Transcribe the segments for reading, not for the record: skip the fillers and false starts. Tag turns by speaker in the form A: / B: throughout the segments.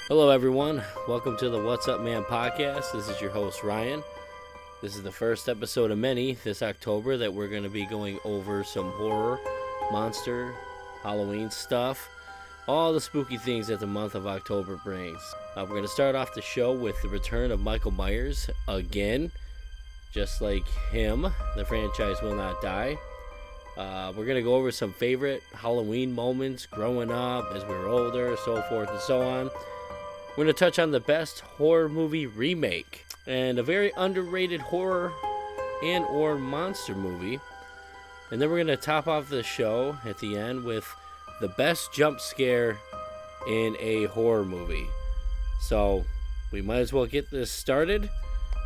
A: Hello, everyone. Welcome to the What's Up Man podcast. This is your host, Ryan. This is the first episode of many this October that we're going to be going over some horror, monster, Halloween stuff, all the spooky things that the month of October brings. We're going to start off the show with the return of Michael Myers again. Just like him, the franchise will not die. We're going to go over some favorite Halloween moments growing up as we were older, so forth and so on. We're going to touch on the best horror movie remake and a very underrated horror and or monster movie. And then we're going to top off the show at the end with the best jump scare in a horror movie. So we might as well get this started,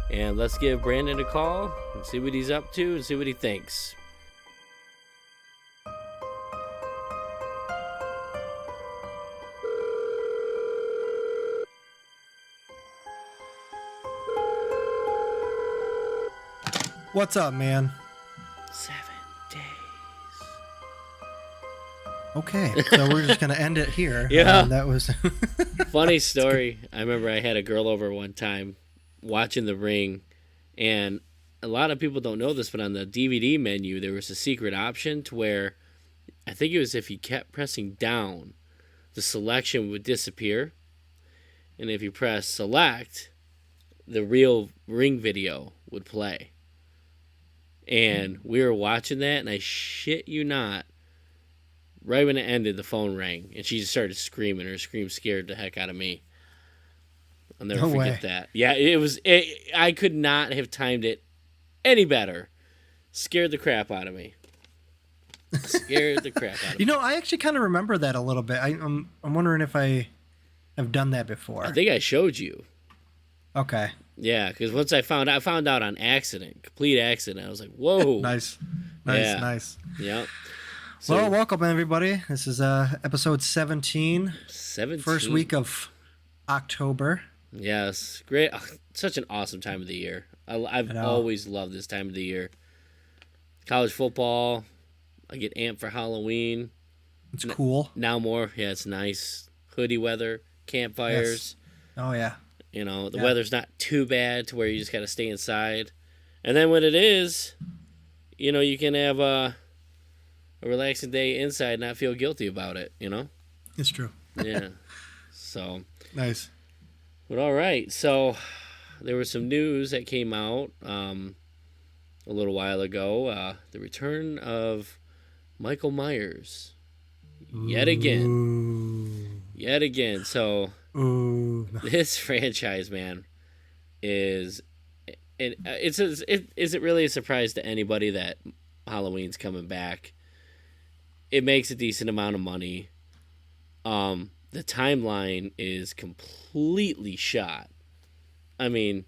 A: and let's give Brandon a call and see what he's up to and see what he thinks.
B: What's up, man?
A: 7 days.
B: Okay, so we're just gonna end it here.
A: Yeah.
B: That was
A: Funny story. I remember I had a girl over one time watching The Ring, and a lot of people don't know this, but on the DVD menu there was a secret option to where I think it was if you kept pressing down, the selection would disappear, and if you press select, the real Ring video would play. And we were watching that, and I shit you not, right when it ended, the phone rang, and she just started screaming. Her scream scared the heck out of me. I'll never forget that. Yeah, I could not have timed it any better. Scared the crap out of me. Scared the crap out of me.
B: You know, I actually kind of remember that a little bit. I'm wondering if I have done that before.
A: I think I showed you.
B: Okay.
A: Yeah, because once I found out on accident, complete accident. I was like, whoa.
B: Nice.
A: Yeah. So,
B: Well, welcome everybody. This is episode 17.
A: 17.
B: First week of October.
A: Yes, great. Such an awesome time of the year. I've always loved this time of the year. College football. I get amped for Halloween.
B: It's cool.
A: Now more. Yeah, it's nice. Hoodie weather, campfires.
B: Yes. Oh, yeah.
A: You know, the weather's not too bad to where you just got to stay inside. And then when it is, you know, you can have a relaxing day inside and not feel guilty about it, you know?
B: It's true.
A: Yeah. So.
B: Nice.
A: But all right. So there was some news that came out a little while ago. The return of Michael Myers. Yet again.
B: Ooh.
A: Yet again. So.
B: Ooh.
A: This franchise, man, is it really a surprise to anybody that Halloween's coming back? It makes a decent amount of money. The timeline is completely shot. I mean,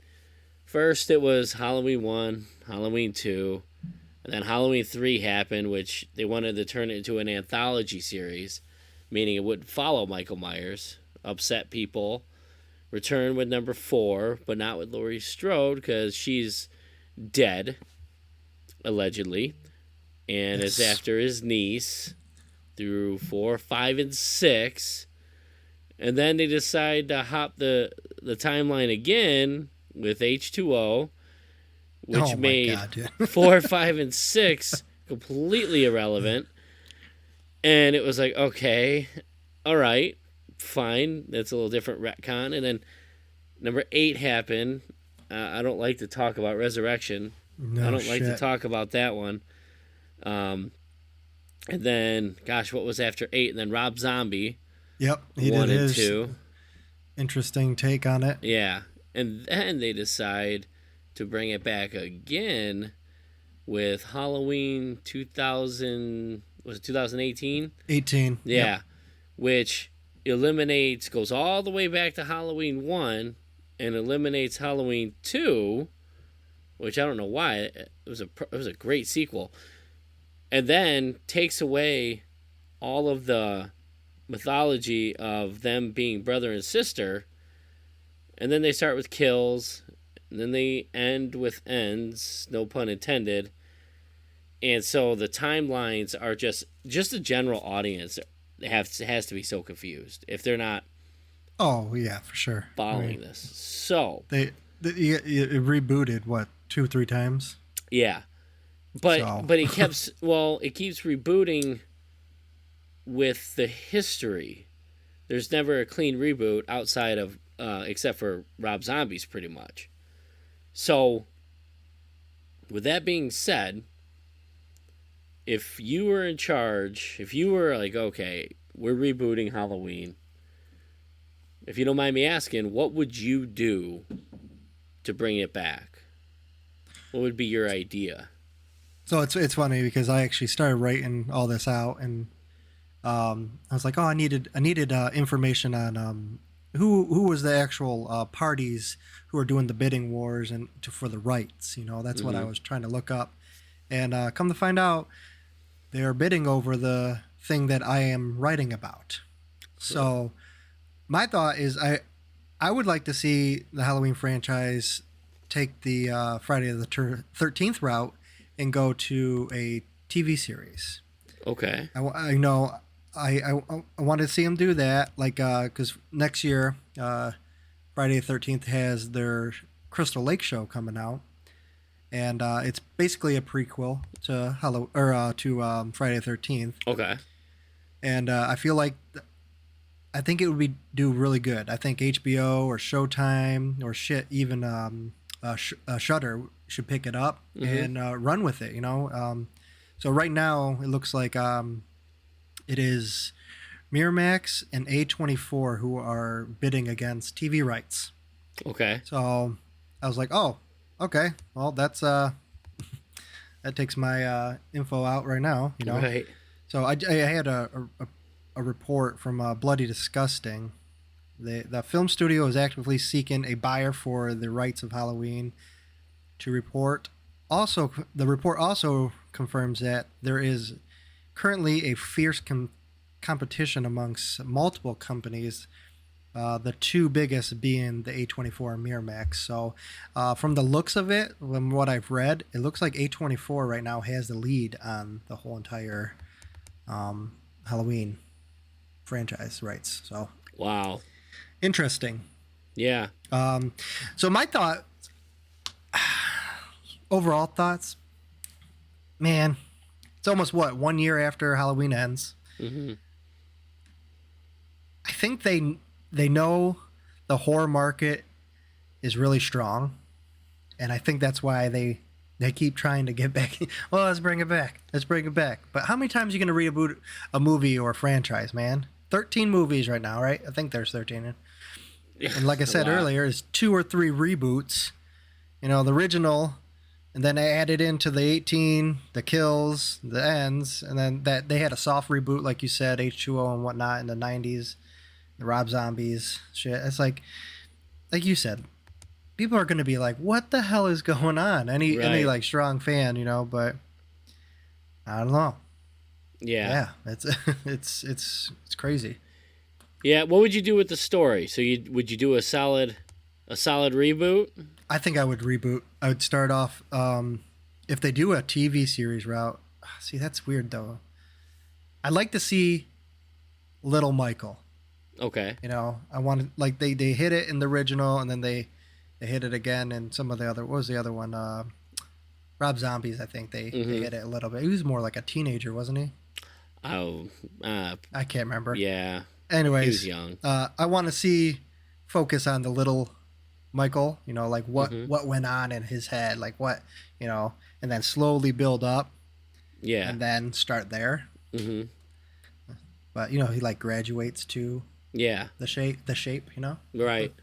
A: first it was Halloween 1, Halloween 2, and then Halloween 3 happened, which they wanted to turn it into an anthology series, meaning it wouldn't follow Michael Myers. Upset people. Return with number 4, but not with Laurie Strode because she's dead, allegedly, and it's after his niece through 4, 5, and 6, and then they decide to hop the timeline again with H2O, which made 4, 5, and 6 completely irrelevant, and it was like, okay, all right. Fine, that's a little different retcon. And then number 8 happened. I don't like to talk about Resurrection. Like to talk about that one. And then, gosh, what was after 8? And then Rob Zombie.
B: Yep, he
A: 1
B: did
A: and
B: his
A: 2.
B: Interesting take on it.
A: Yeah, and then they decide to bring it back again with Halloween 2000. Was it 2018?
B: 18.
A: Yeah,
B: Yep.
A: which goes all the way back to Halloween 1 and eliminates Halloween 2, which I don't know why. It was a great sequel. And then takes away all of the mythology of them being brother and sister. And then they start with kills, and then they end with ends, no pun intended. And so the timelines are just the general audience has to be so confused if they're not
B: Oh yeah, for sure. I
A: following
B: mean,
A: this. So
B: it rebooted what 2 3 times.
A: yeah,
B: So
A: but it keeps rebooting with the history. There's never a clean reboot outside of except for Rob Zombie's pretty much. So with that being said, if you were in charge, if you were like, okay, we're rebooting Halloween, if you don't mind me asking, what would you do to bring it back? What would be your idea?
B: so it's funny because I actually started writing all this out, and I was like, oh, I needed information on who was the actual parties who were doing the bidding wars and for the rights. That's what I
A: Mm-hmm.
B: was trying to look up, and come to find out, they are bidding over the thing that I am writing about. So my thought is, I would like to see the Halloween franchise take the Friday the 13th route and go to a TV series.
A: Okay.
B: I know I want to see them do that, like because next year Friday the 13th has their Crystal Lake show coming out, and it's basically a prequel to Friday the 13th,
A: Okay.
B: and I feel like I think it would do really good. I think HBO or Showtime or even Shudder should pick it up
A: Mm-hmm.
B: and run with it. So right now it looks like it is Miramax and A24 who are bidding against TV rights.
A: Okay.
B: So I was like, oh, okay, well that's that takes my info out right now.
A: Right.
B: So I had a report from Bloody Disgusting. The film studio is actively seeking a buyer for the rights of Halloween. To report, also the report also confirms that there is currently a fierce competition amongst multiple companies. The two biggest being the A24 and Miramax. So, from the looks of it, from what I've read, it looks like A24 right now has the lead on the whole entire Halloween franchise rights. So
A: Wow.
B: interesting.
A: Yeah.
B: So my overall thoughts, man, it's almost 1 year after Halloween ends.
A: Mm-hmm.
B: I think they know the horror market is really strong, and I think that's why they keep trying to get back. Well, let's bring it back. Let's bring it back. But how many times are you going to reboot a movie or a franchise, man? 13 movies right now, right? I think there's 13. And like I said earlier, it's 2 or 3 reboots. The original, and then they added into the 18, the kills, the ends, and then that they had a soft reboot, like you said, H2O and whatnot in the 90s, the Rob Zombies shit. It's like you said, people are going to be like, what the hell is going on? Any like strong fan, but I don't know.
A: Yeah.
B: It's it's crazy.
A: Yeah. What would you do with the story? So would you do a solid reboot?
B: I think I would reboot. I would start off if they do a TV series route. See, that's weird though. I'd like to see Little Michael.
A: Okay.
B: I wanted like they hit it in the original, and then they hit it again in some of the other. What was the other one? Rob Zombies. I think they hit it a little bit. He was more like a teenager, wasn't he?
A: Oh.
B: I can't remember.
A: Yeah.
B: Anyways,
A: He was young.
B: I want to see focus on the little Michael. Like what went on in his head, like what and then slowly build up.
A: Yeah.
B: And then start there.
A: Mm-hmm.
B: But he like graduates to the shape.
A: Right.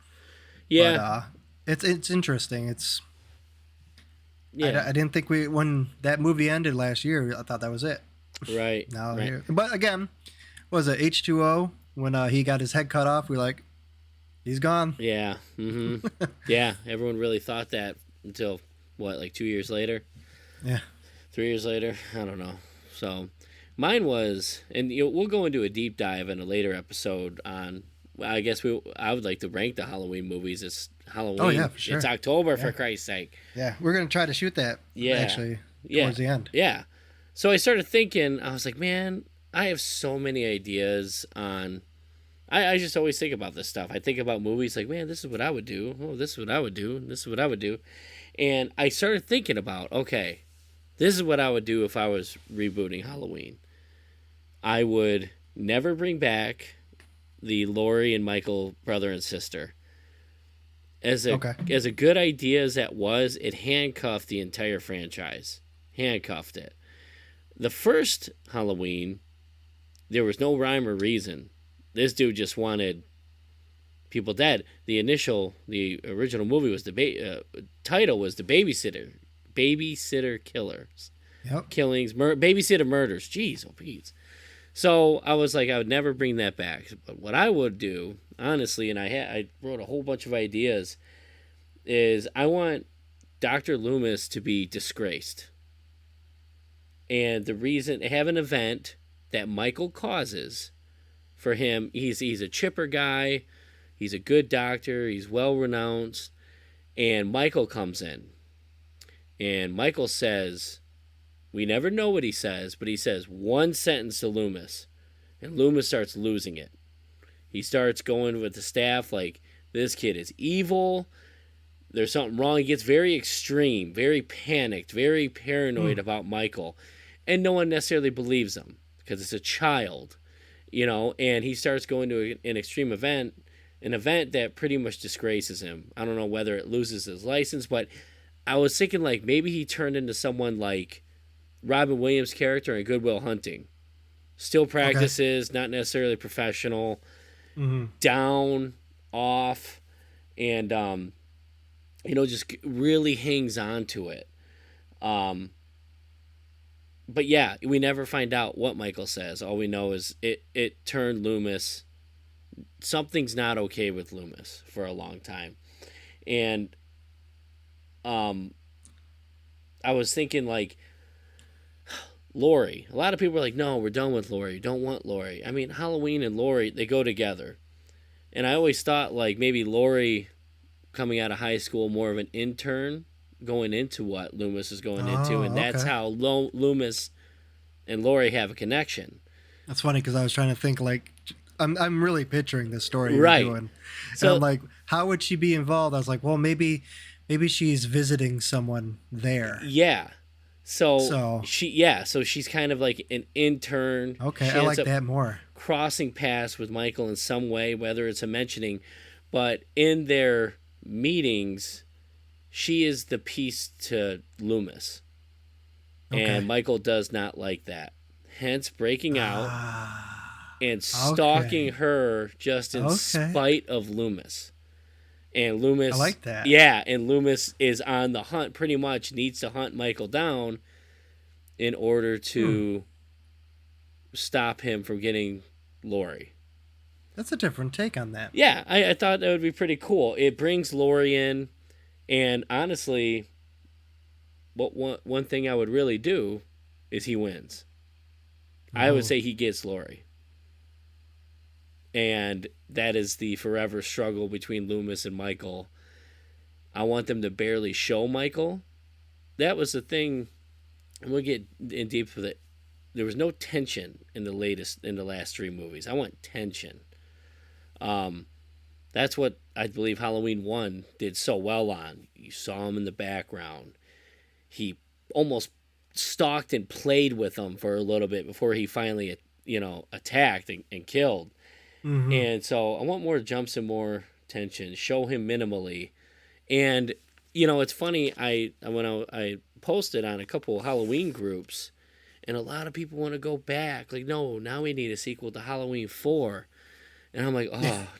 A: Yeah.
B: But it's interesting. It's
A: yeah.
B: I didn't think when that movie ended last year, I thought that was it.
A: Right.
B: Now
A: right.
B: But again, what was it H2O when he got his head cut off? We're like, he's gone.
A: Yeah. Mm-hmm. Yeah. Everyone really thought that until like 2 years later.
B: Yeah.
A: 3 years later. I don't know. So mine was, and we'll go into a deep dive in a later episode on. I guess I would like to rank the Halloween movies. It's Halloween.
B: Oh yeah, for sure.
A: It's October, for Christ's sake.
B: Yeah, we're gonna try to shoot that.
A: Yeah.
B: Actually, towards the end.
A: Yeah. So I started thinking. I was like, man, I have so many ideas on I just always think about this stuff. I think about movies like, man, this is what I would do. Oh, this is what I would do. This is what I would do. And I started thinking about, okay, this is what I would do if I was rebooting Halloween. I would never bring back the Laurie and Michael brother and sister. As a good idea as that was, it handcuffed the entire franchise. Handcuffed it. The first Halloween, there was no rhyme or reason. This dude just wanted people dead. The original movie was title was The Babysitter Killers.
B: Yep.
A: Killings, babysitter murders. Jeez, oh Pete. So I was like, I would never bring that back. But what I would do, honestly, and I wrote a whole bunch of ideas, is I want Dr. Loomis to be disgraced. And the reason, have an event that Michael causes for him. He's a chipper guy. He's a good doctor. He's well renounced. And Michael comes in. And Michael says, we never know what he says, but he says one sentence to Loomis. And Loomis starts losing it. He starts going with the staff like, this kid is evil. There's something wrong. He gets very extreme, very panicked, very paranoid about Michael. And no one necessarily believes him because it's a child, and he starts going to an extreme event, an event that pretty much disgraces him. I don't know whether it loses his license, but I was thinking like maybe he turned into someone like Robin Williams' character in Good Will Hunting. Still practices, not necessarily professional, down, off, and, just really hangs on to it. But yeah, we never find out what Michael says. All we know is it turned Loomis. Something's not okay with Loomis for a long time. And I was thinking like Laurie. A lot of people are like, no, we're done with Laurie. Don't want Laurie. I mean, Halloween and Laurie, they go together. And I always thought like maybe Laurie coming out of high school, more of an intern going into what Loomis is going into. And that's how Loomis and Laurie have a connection.
B: That's funny because I was trying to think like, I'm really picturing this story you're doing.
A: So,
B: and I'm like, how would she be involved? I was like, well, maybe she's visiting someone there.
A: Yeah. So she's kind of like an intern.
B: Okay, I like that more.
A: Crossing paths with Michael in some way, whether it's a mentioning, but in their meetings, she is the piece to Loomis. Okay. And Michael does not like that. Hence breaking out and stalking her just in spite of Loomis. And Loomis,
B: I like that.
A: Yeah, and Loomis is on the hunt, pretty much needs to hunt Michael down in order to stop him from getting Laurie.
B: That's a different take on that.
A: Yeah, I thought that would be pretty cool. It brings Laurie in, and honestly, one thing I would really do is he wins. I would say he gets Laurie. And that is the forever struggle between Loomis and Michael. I want them to barely show Michael. That was the thing. And we'll get in deep with it. There was no tension in the last three movies. I want tension. That's what I believe Halloween 1 did so well on. You saw him in the background. He almost stalked and played with them for a little bit before he finally, attacked and killed. Mm-hmm. And so I want more jumps and more tension. Show him minimally. And, it's funny. I posted on a couple of Halloween groups, and a lot of people want to go back. Like, no, now we need a sequel to Halloween 4. And I'm like,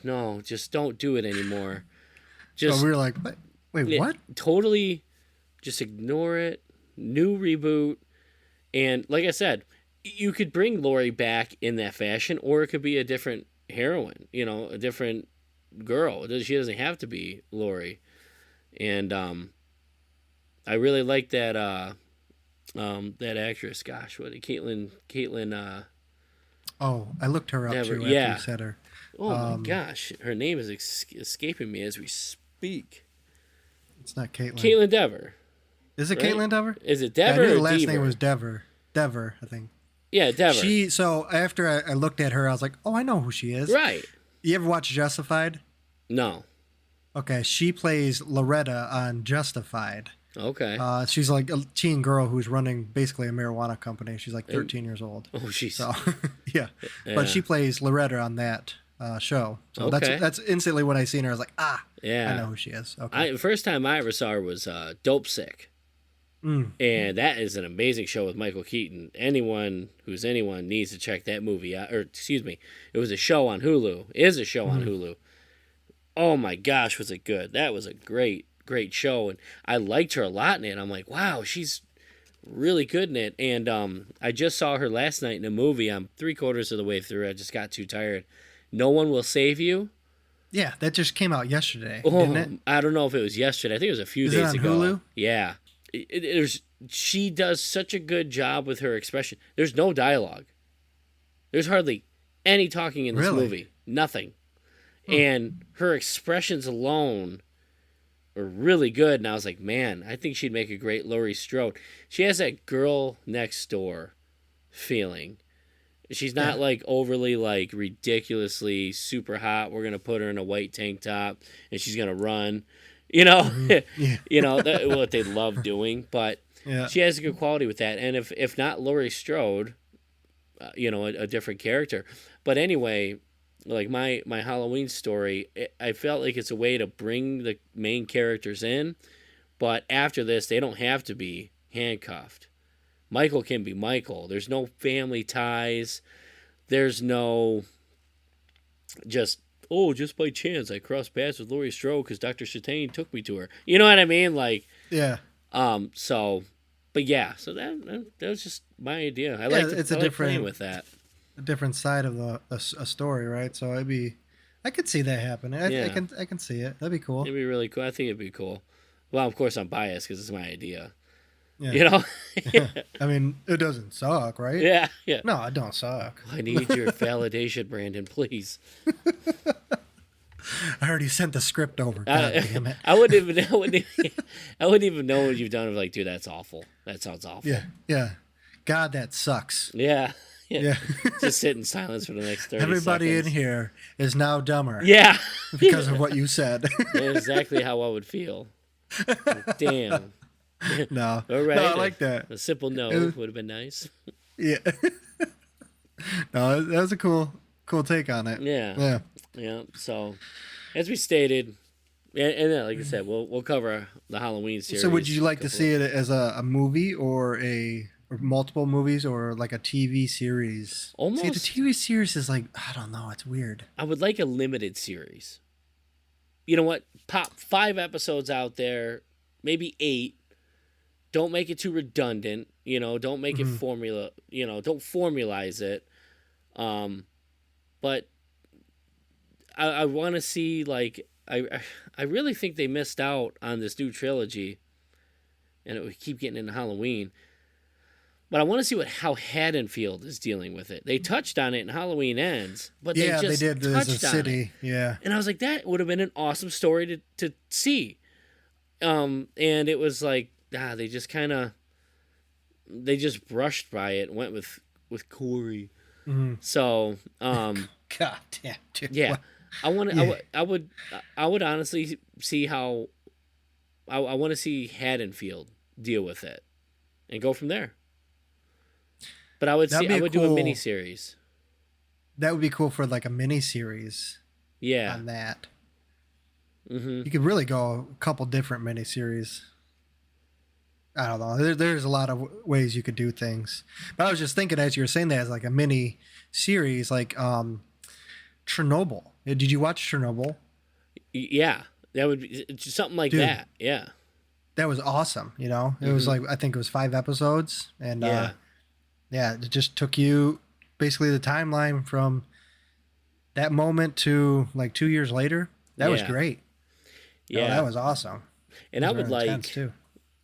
A: no, just don't do it anymore.
B: Just we were like, wait, what?
A: Totally just ignore it. New reboot. And like I said, you could bring Laurie back in that fashion, or it could be a different heroine, a different girl. She doesn't have to be Laurie. And I really like that that actress. Gosh, what Caitlin
B: I looked her up
A: Dever,
B: too after you said her.
A: Oh my gosh, her name is escaping me as we speak.
B: It's not Caitlin.
A: Caitlin Dever.
B: Is it right? Caitlin Dever?
A: Is it Dever?
B: I knew
A: or
B: the last
A: Dever?
B: name was Dever. Dever, I think.
A: Yeah, Dever.
B: So after I looked at her, I was like, oh, I know who she is.
A: Right.
B: You ever watch Justified?
A: No.
B: Okay, she plays Loretta on Justified.
A: Okay.
B: She's like a teen girl who's running basically a marijuana company. She's like 13 years old.
A: Oh, jeez.
B: So, yeah.
A: Yeah.
B: But she plays Loretta on that show. So
A: Okay.
B: that's instantly when I seen her, I was like,
A: Yeah.
B: I know who she is. Okay.
A: The first time I ever saw her was Dope Sick. And that is an amazing show with Michael Keaton. Anyone needs to check that movie out. Or, excuse me, it was a show on Hulu. It is a show on Hulu. Oh my gosh, was it good. That was a great show. And I liked her a lot in it. I'm like, wow, she's really good in it. And I just saw her last night in a movie. I'm 3/4 of the way through. I just got too tired. No One Will Save You.
B: Yeah, that just came out yesterday, didn't it?
A: I don't know if it was yesterday. I think it was a few days ago.
B: Hulu?
A: Yeah. She does such a good job with her expression. There's no dialogue. There's hardly any talking in this movie. Nothing. And her expressions alone are really good. And I was like, man, I think she'd make a great Laurie Strode. She has that girl next door feeling. She's not like overly like ridiculously super hot. We're gonna put her in a white tank top and she's gonna run. You know, you know what they love doing, but she has a good quality with that. And if not Laurie Strode, you know, a different character. But anyway, like my Halloween story, I felt like it's a way to bring the main characters in, but after this, they don't have to be handcuffed. Michael can be Michael. There's no family ties. There's no just by chance I crossed paths with Laurie Strode because Dr. Chastain took me to her. You know what I mean? Like, so, but yeah, so that was just my idea. I like playing with that.
B: A different side of a story, right? So I could see that happening. I can see it. That'd be cool.
A: It'd be really cool. I think it'd be cool. Well, of course I'm biased because it's my idea.
B: Yeah.
A: You know?
B: I mean, it doesn't suck, right?
A: Yeah.
B: No, it don't suck.
A: I need your validation, Brandon, please.
B: I already sent the script over. God damn it!
A: I wouldn't even know what you've done. Like, dude, that's awful. That sounds awful.
B: Yeah. God, that sucks.
A: Yeah.
B: Yeah.
A: Just sit in silence for the next 30
B: Everybody
A: seconds.
B: in here is now dumber.
A: Yeah.
B: Because of what you said.
A: That's exactly how I would feel. Damn.
B: No.
A: All right.
B: No, I like that.
A: A simple no would have been nice.
B: Yeah. No, that was a cool take on it.
A: Yeah. So, as we stated, and then, like I said, we'll cover the Halloween series.
B: So, would you like to see it as a movie or multiple movies or like a TV series?
A: Almost.
B: See, the TV series is like, I don't know, it's weird.
A: I would like a limited series. You know what? Pop 5 episodes out there, maybe 8. Don't make it too redundant. You know, don't make it formula. You know, don't formalize it. But I want to see, like, I really think they missed out on this new trilogy, and we keep getting into Halloween. But I want to see how Haddonfield is dealing with it. They touched on it in Halloween Ends, but they just
B: did.
A: touched on
B: city.
A: it.
B: Yeah,
A: and I was like, that would have been an awesome story to see. And it was like, they just brushed by it and went with Corey.
B: Mm-hmm.
A: So,
B: God damn, dude.
A: Yeah, I would honestly see how I want to see Haddonfield deal with it and go from there. But I would do a mini series.
B: That would be cool for like a mini series.
A: Yeah.
B: On that.
A: Mm-hmm.
B: You could really go a couple different mini series. I don't know. There's a lot of ways you could do things. But I was just thinking as you were saying that as like a mini series, like Chernobyl. Did you watch Chernobyl?
A: Yeah, that would be something like that. Yeah,
B: that was awesome. You know, it was like I think it was 5 episodes, and it just took you basically the timeline from that moment to like 2 years later. That was great. Yeah, that was awesome.
A: And I would like
B: too.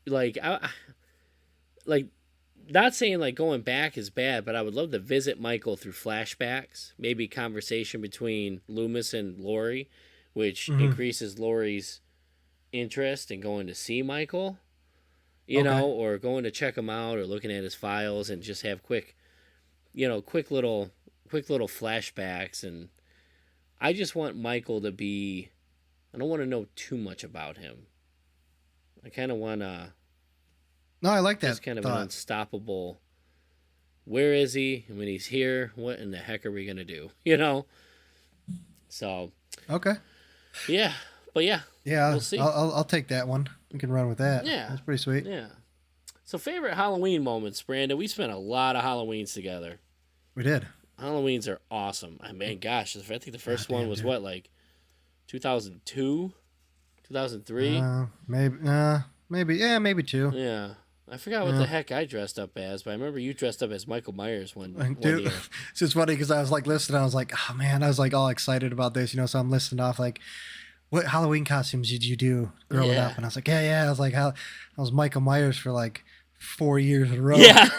A: Like not saying like going back is bad, but I would love to visit Michael through flashbacks, maybe conversation between Loomis and Laurie, which increases Laurie's interest in going to see Michael, you know, or going to check him out or looking at his files and just have quick little flashbacks. And I just want Michael to be. I don't want to know too much about him. I kind of want to.
B: No, I like that.
A: Just kind of an unstoppable. Where is he? And when he's here, what in the heck are we gonna do? You know. So.
B: Okay.
A: Yeah, but yeah.
B: Yeah,
A: we'll see.
B: I'll take that one. We can run with that.
A: Yeah,
B: that's pretty sweet.
A: Yeah. So favorite Halloween moments, Brandon. We spent a lot of Halloweens together.
B: We did.
A: Halloweens are awesome. I mean, gosh, I think the first one was what, like 2002, 2003.
B: Maybe. Yeah, maybe 2.
A: Yeah. I forgot what the heck I dressed up as, but I remember you dressed up as Michael Myers one year.
B: It's just funny because I was like listening. I was like, oh man, I was like all excited about this, So I'm listing off like, what Halloween costumes did you do growing up? And I was like, yeah. I was like, I was Michael Myers for like 4 years in a row.
A: Yeah.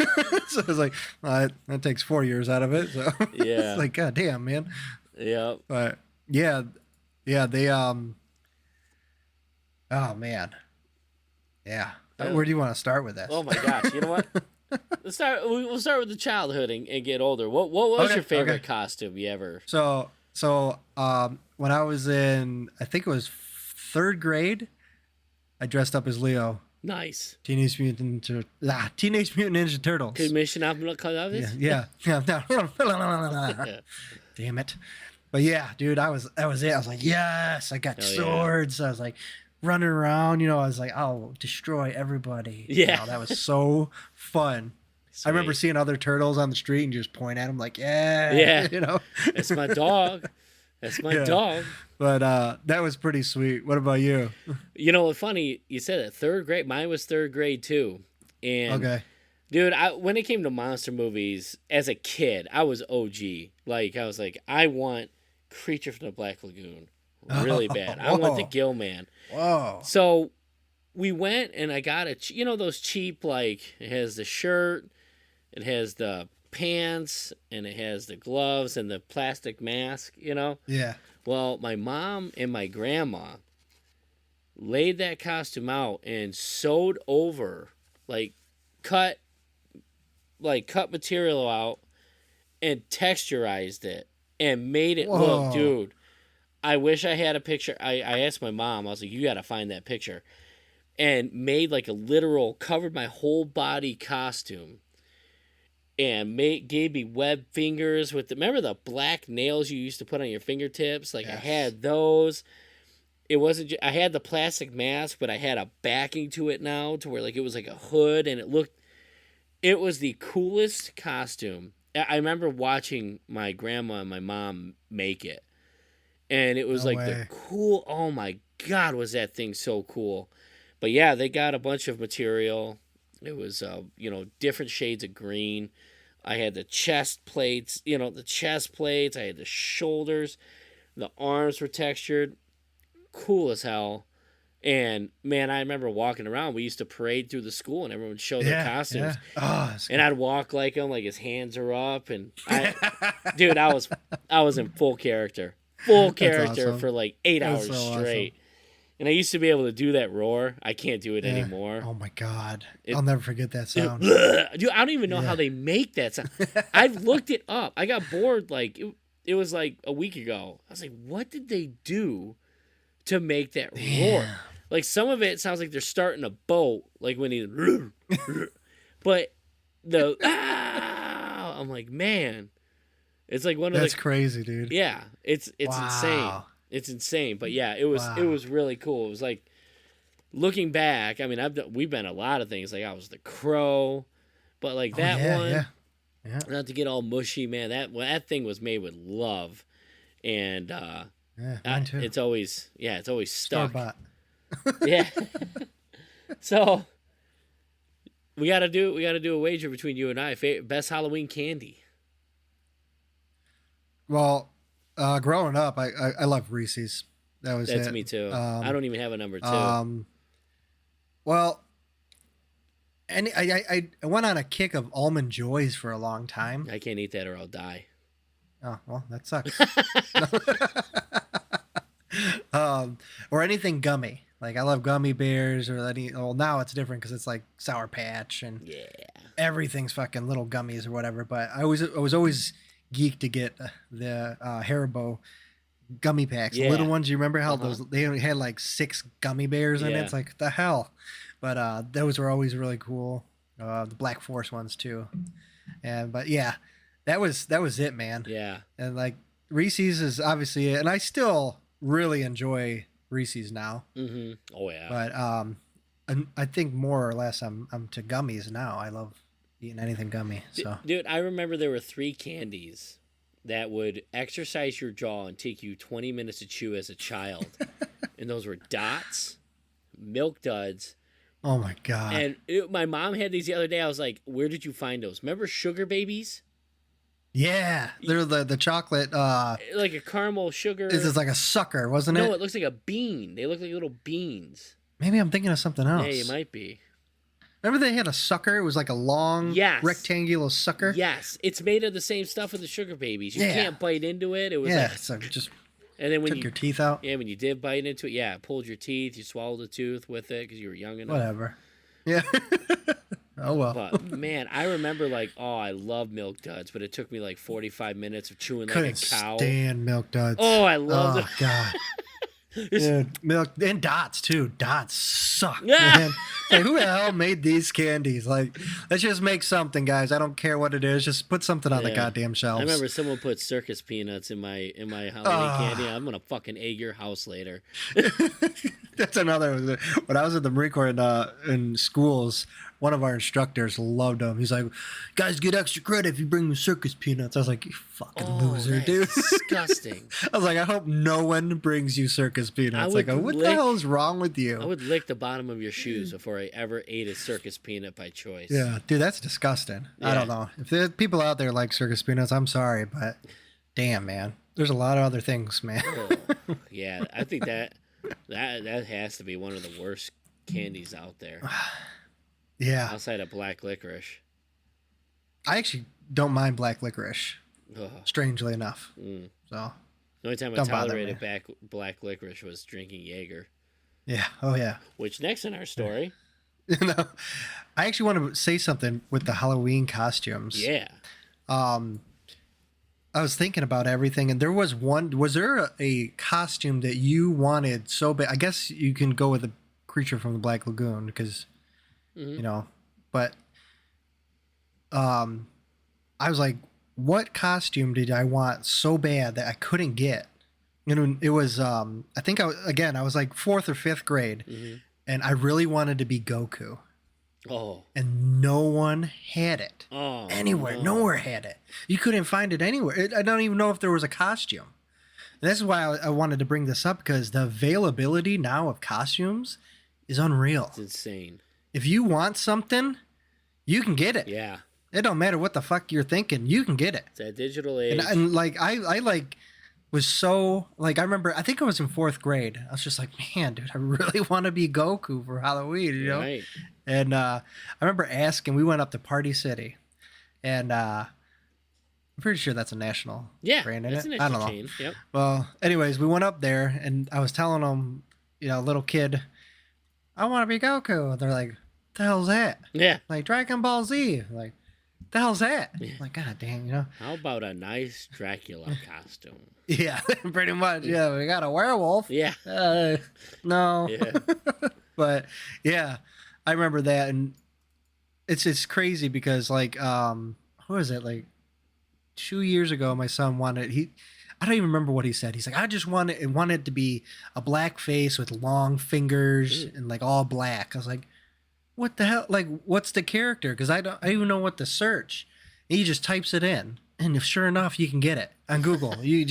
B: So I was like, that takes 4 years out of it. So
A: yeah,
B: it's like, god damn, man.
A: Yeah.
B: But yeah, they oh man, yeah. Where do you want to start with this?
A: Oh my gosh, you know what? We'll start with the childhood and get older. What was your favorite costume you ever?
B: So when I was in, I think it was 3rd grade, I dressed up as Leo.
A: Nice.
B: Teenage Mutant Ninja Turtles.
A: Commission of
B: Yeah. Damn it. But yeah, dude, that was it. I was like, yes, I got swords. Yeah. I was like running around, I was like, I'll destroy everybody.
A: Yeah.
B: That was so fun. Sweet. I remember seeing other turtles on the street and just point at them like, yeah.
A: That's my dog. That's my dog.
B: But that was pretty sweet. What about you?
A: You know, what's funny, you said it, 3rd grade. Mine was 3rd grade too. And dude, when it came to monster movies, as a kid, I was OG. Like, I was like, I want Creature from the Black Lagoon really bad. I want the Gill Man.
B: Whoa.
A: So we went and I got those cheap, like, it has the shirt, it has the pants, and it has the gloves and the plastic mask,
B: Yeah.
A: Well, my mom and my grandma laid that costume out and sewed over, cut material out and texturized it and made it look, dude. I wish I had a picture. I asked my mom, I was like, you got to find that picture. And made like a literal, covered my whole body costume. And gave me web fingers remember the black nails you used to put on your fingertips? Like, yes. I had those. It wasn't, I had the plastic mask, but I had a backing to it now to where like it was like a hood and it was the coolest costume. I remember watching my grandma and my mom make it. And it was the cool, oh my God, was that thing so cool. But yeah, they got a bunch of material. It was, different shades of green. I had the chest plates, I had the shoulders. The arms were textured. Cool as hell. And, man, I remember walking around. We used to parade through the school, and everyone would show their costumes.
B: Yeah. Oh,
A: and I'd walk like him, like his hands are up. And, dude, I was in full character. Full character awesome. For like 8 hours straight. Awesome. And I used to be able to do that roar. I can't do it anymore.
B: Oh, my God. I'll never forget that sound.
A: Dude, I don't even know how they make that sound. I've looked it up. I got bored. Like, it was like a week ago. I was like, what did they do to make that roar? Like, some of it sounds like they're starting a boat. Like, when he... But the... I'm like, man. It's like one of
B: That's crazy, dude.
A: Yeah. It's insane. It's insane, but yeah, it was really cool. It was like, looking back, I mean, we've been a lot of things. Like, I was the Crow, but like that one,
B: yeah.
A: Not to get all mushy, man. That thing was made with love, and
B: mine too.
A: It's always stuck.
B: Store-bought.
A: Yeah. So we gotta do a wager between you and I. Best Halloween candy.
B: Well. Growing up, I love Reese's. That's
A: me too. I don't even have a number 2.
B: Well, and I went on a kick of Almond Joys for a long time.
A: I can't eat that or I'll die.
B: Oh, well, that sucks. Or anything gummy. Like, I love gummy bears or now it's different because it's like Sour Patch and everything's fucking little gummies or whatever. But I was always geek to get the Haribo gummy packs, the
A: Yeah.
B: little ones. You remember how
A: Uh-huh.
B: they only had like 6 gummy bears in it?
A: Yeah.
B: It's like, the hell. But those were always really cool. The Black Force ones too. But yeah, that was it, man.
A: Yeah.
B: And like Reese's is obviously it, and I still really enjoy Reese's now.
A: Mm-hmm. Oh yeah.
B: But and I think more or less I'm to gummies now. I love eating anything gummy. So
A: Dude, I remember there were 3 candies that would exercise your jaw and take you 20 minutes to chew as a child. And those were Dots, Milk Duds,
B: oh my god.
A: and my mom had these the other day. I was like, where did you find those? Remember Sugar Babies?
B: Yeah, they're the chocolate.
A: Like a caramel sugar.
B: This is like a sucker, wasn't
A: No,
B: it?
A: it looks like a bean. They look like little beans.
B: Maybe I'm thinking of something else.
A: Yeah, you might be.
B: Remember they had a sucker? It was like a long,
A: Yes.
B: rectangular sucker.
A: Yes, it's made of the same stuff as the Sugar Babies. You
B: Yeah.
A: can't bite into it. It was
B: Yeah,
A: like,
B: so just
A: and then when
B: took
A: you
B: your teeth out.
A: yeah, when you did bite into it, yeah, it pulled your teeth. You swallowed a tooth with it because you were young enough.
B: Whatever. Yeah. Oh well.
A: But man, I remember like, oh, I love Milk Duds, but it took me like 45 minutes of chewing like
B: Couldn't
A: a cow.
B: stand Milk Duds.
A: Oh, I loved
B: Oh god. Dude, milk and Dots too. Dots suck,
A: Yeah.
B: man. Like, who the hell made these candies? Like, let's just make something, guys. I don't care what it is. Just put something on the
A: Yeah.
B: goddamn shelves.
A: I remember someone put circus peanuts in my Halloween candy. I'm gonna fucking egg your house later.
B: That's another. When I was at the Marine Corps in schools, one of our instructors loved them. He's like, "Guys, get extra credit if you bring me circus peanuts." I was like, "You fucking loser,
A: that's
B: dude."
A: disgusting.
B: I was like, "I hope no one brings you circus peanuts."
A: would
B: Like, what the
A: lick-
B: hell is wrong with you?
A: I would lick the bottom of your shoes before I ever ate a circus peanut by choice.
B: Yeah, dude, that's disgusting. I
A: Yeah.
B: don't know. If there are people out there like circus peanuts, I'm sorry, but damn, man. There's a lot of other things, man.
A: Oh, yeah, I think that has to be one of the worst candies out there
B: Yeah.
A: outside of black licorice.
B: I actually don't mind black licorice,
A: Ugh.
B: strangely enough.
A: Mm.
B: So,
A: The only time I
B: Don't bother
A: tolerated black licorice was drinking Jaeger.
B: yeah. Oh, yeah.
A: Which next in our story,
B: You know, I actually want to say something with the Halloween costumes.
A: yeah,
B: I was thinking about everything, and there was one. Was there a costume that you wanted so bad? I guess you can go with the creature from the Black Lagoon because, you know, but I was like, what costume did I want so bad that I couldn't get? You know, it was I think I was like 4th or 5th grade, and I really wanted to be Goku.
A: oh,
B: And no one had it.
A: oh,
B: Anywhere.
A: no.
B: Nowhere had it. You couldn't find it anywhere. I don't even know if there was a costume. And this is why I wanted to bring this up, because the availability now of costumes is unreal.
A: It's insane.
B: If you want something, you can get it.
A: Yeah,
B: It don't matter what the fuck you're thinking. You can get it.
A: it's that digital age.
B: And like, I like was so like, I remember, I think I was in 4th grade. I was just like, man, dude, I really want to be Goku for Halloween, you know?
A: Right.
B: And I remember asking, we went up to Party City, and I'm pretty sure that's a national
A: Yeah,
B: brand, isn't
A: that's
B: it?
A: an
B: I don't
A: extra
B: know.
A: chain. Yep.
B: Well, anyways, we went up there, and I was telling them, you know, little kid, I want to be Goku. And they're like, the hell's that?
A: Yeah.
B: Like, Dragon Ball Z. I'm like, the hell's that? I'm like, God dang, you know?
A: How about a nice Dracula costume?
B: Yeah, pretty much. Yeah, we got a werewolf.
A: Yeah.
B: No.
A: Yeah.
B: But yeah, I remember that, and it's crazy because like what was it, like 2 years ago my son wanted, I don't even remember what he said. He's like, I just wanted it to be a black face with long fingers and like all black. I was like, what the hell, like what's the character? Because I don't even know what to search. And he just types it in, and if sure enough you can get it on Google. I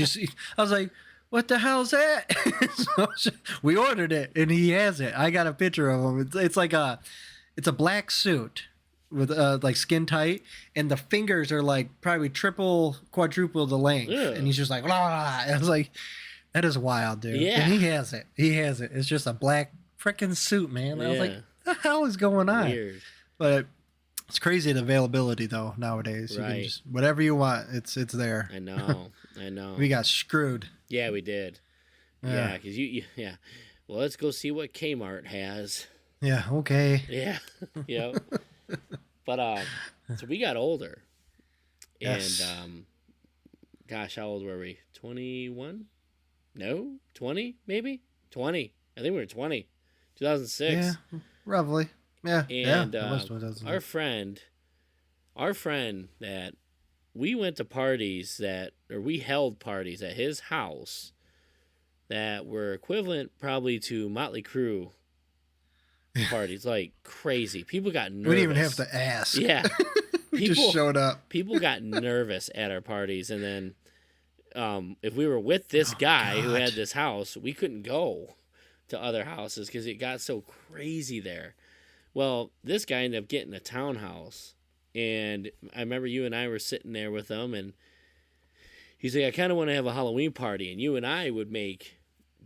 B: was like, what the hell's that? So we ordered it, and he has it. I got a picture of him. It's like it's a black suit with like skin tight, and the fingers are like probably triple, quadruple the length.
A: Yeah.
B: And he's just like, blah, blah. And I was like, that is wild, dude.
A: Yeah.
B: And he has it. It's just a black freaking suit, man. And I was like,
A: Yeah.
B: what the hell is going on?
A: Weird.
B: But it's crazy the availability though nowadays. You can
A: Right.
B: just whatever you want, it's there.
A: I know. I know.
B: We got screwed.
A: Yeah, we did.
B: Yeah.
A: Yeah, because yeah. Well, let's go see what Kmart has.
B: Yeah, okay.
A: Yeah. Yep. But so we got older.
B: Yes.
A: And gosh, how old were we? 21? No, 20 maybe 20. I think we were 20, 2006.
B: Yeah, roughly. Yeah,
A: And
B: yeah. It was 2006.
A: our friend that we went to parties or we held parties at his house that were equivalent probably to Motley Crue parties, like crazy. People got nervous.
B: We didn't even have to ask.
A: Yeah.
B: We just showed up.
A: People got nervous at our parties, and then if we were with this guy who had this house, we couldn't go to other houses because it got so crazy there. Well, this guy ended up getting a townhouse, and I remember you and I were sitting there with him, and he's like, I kind of want to have a Halloween party, and you and I would make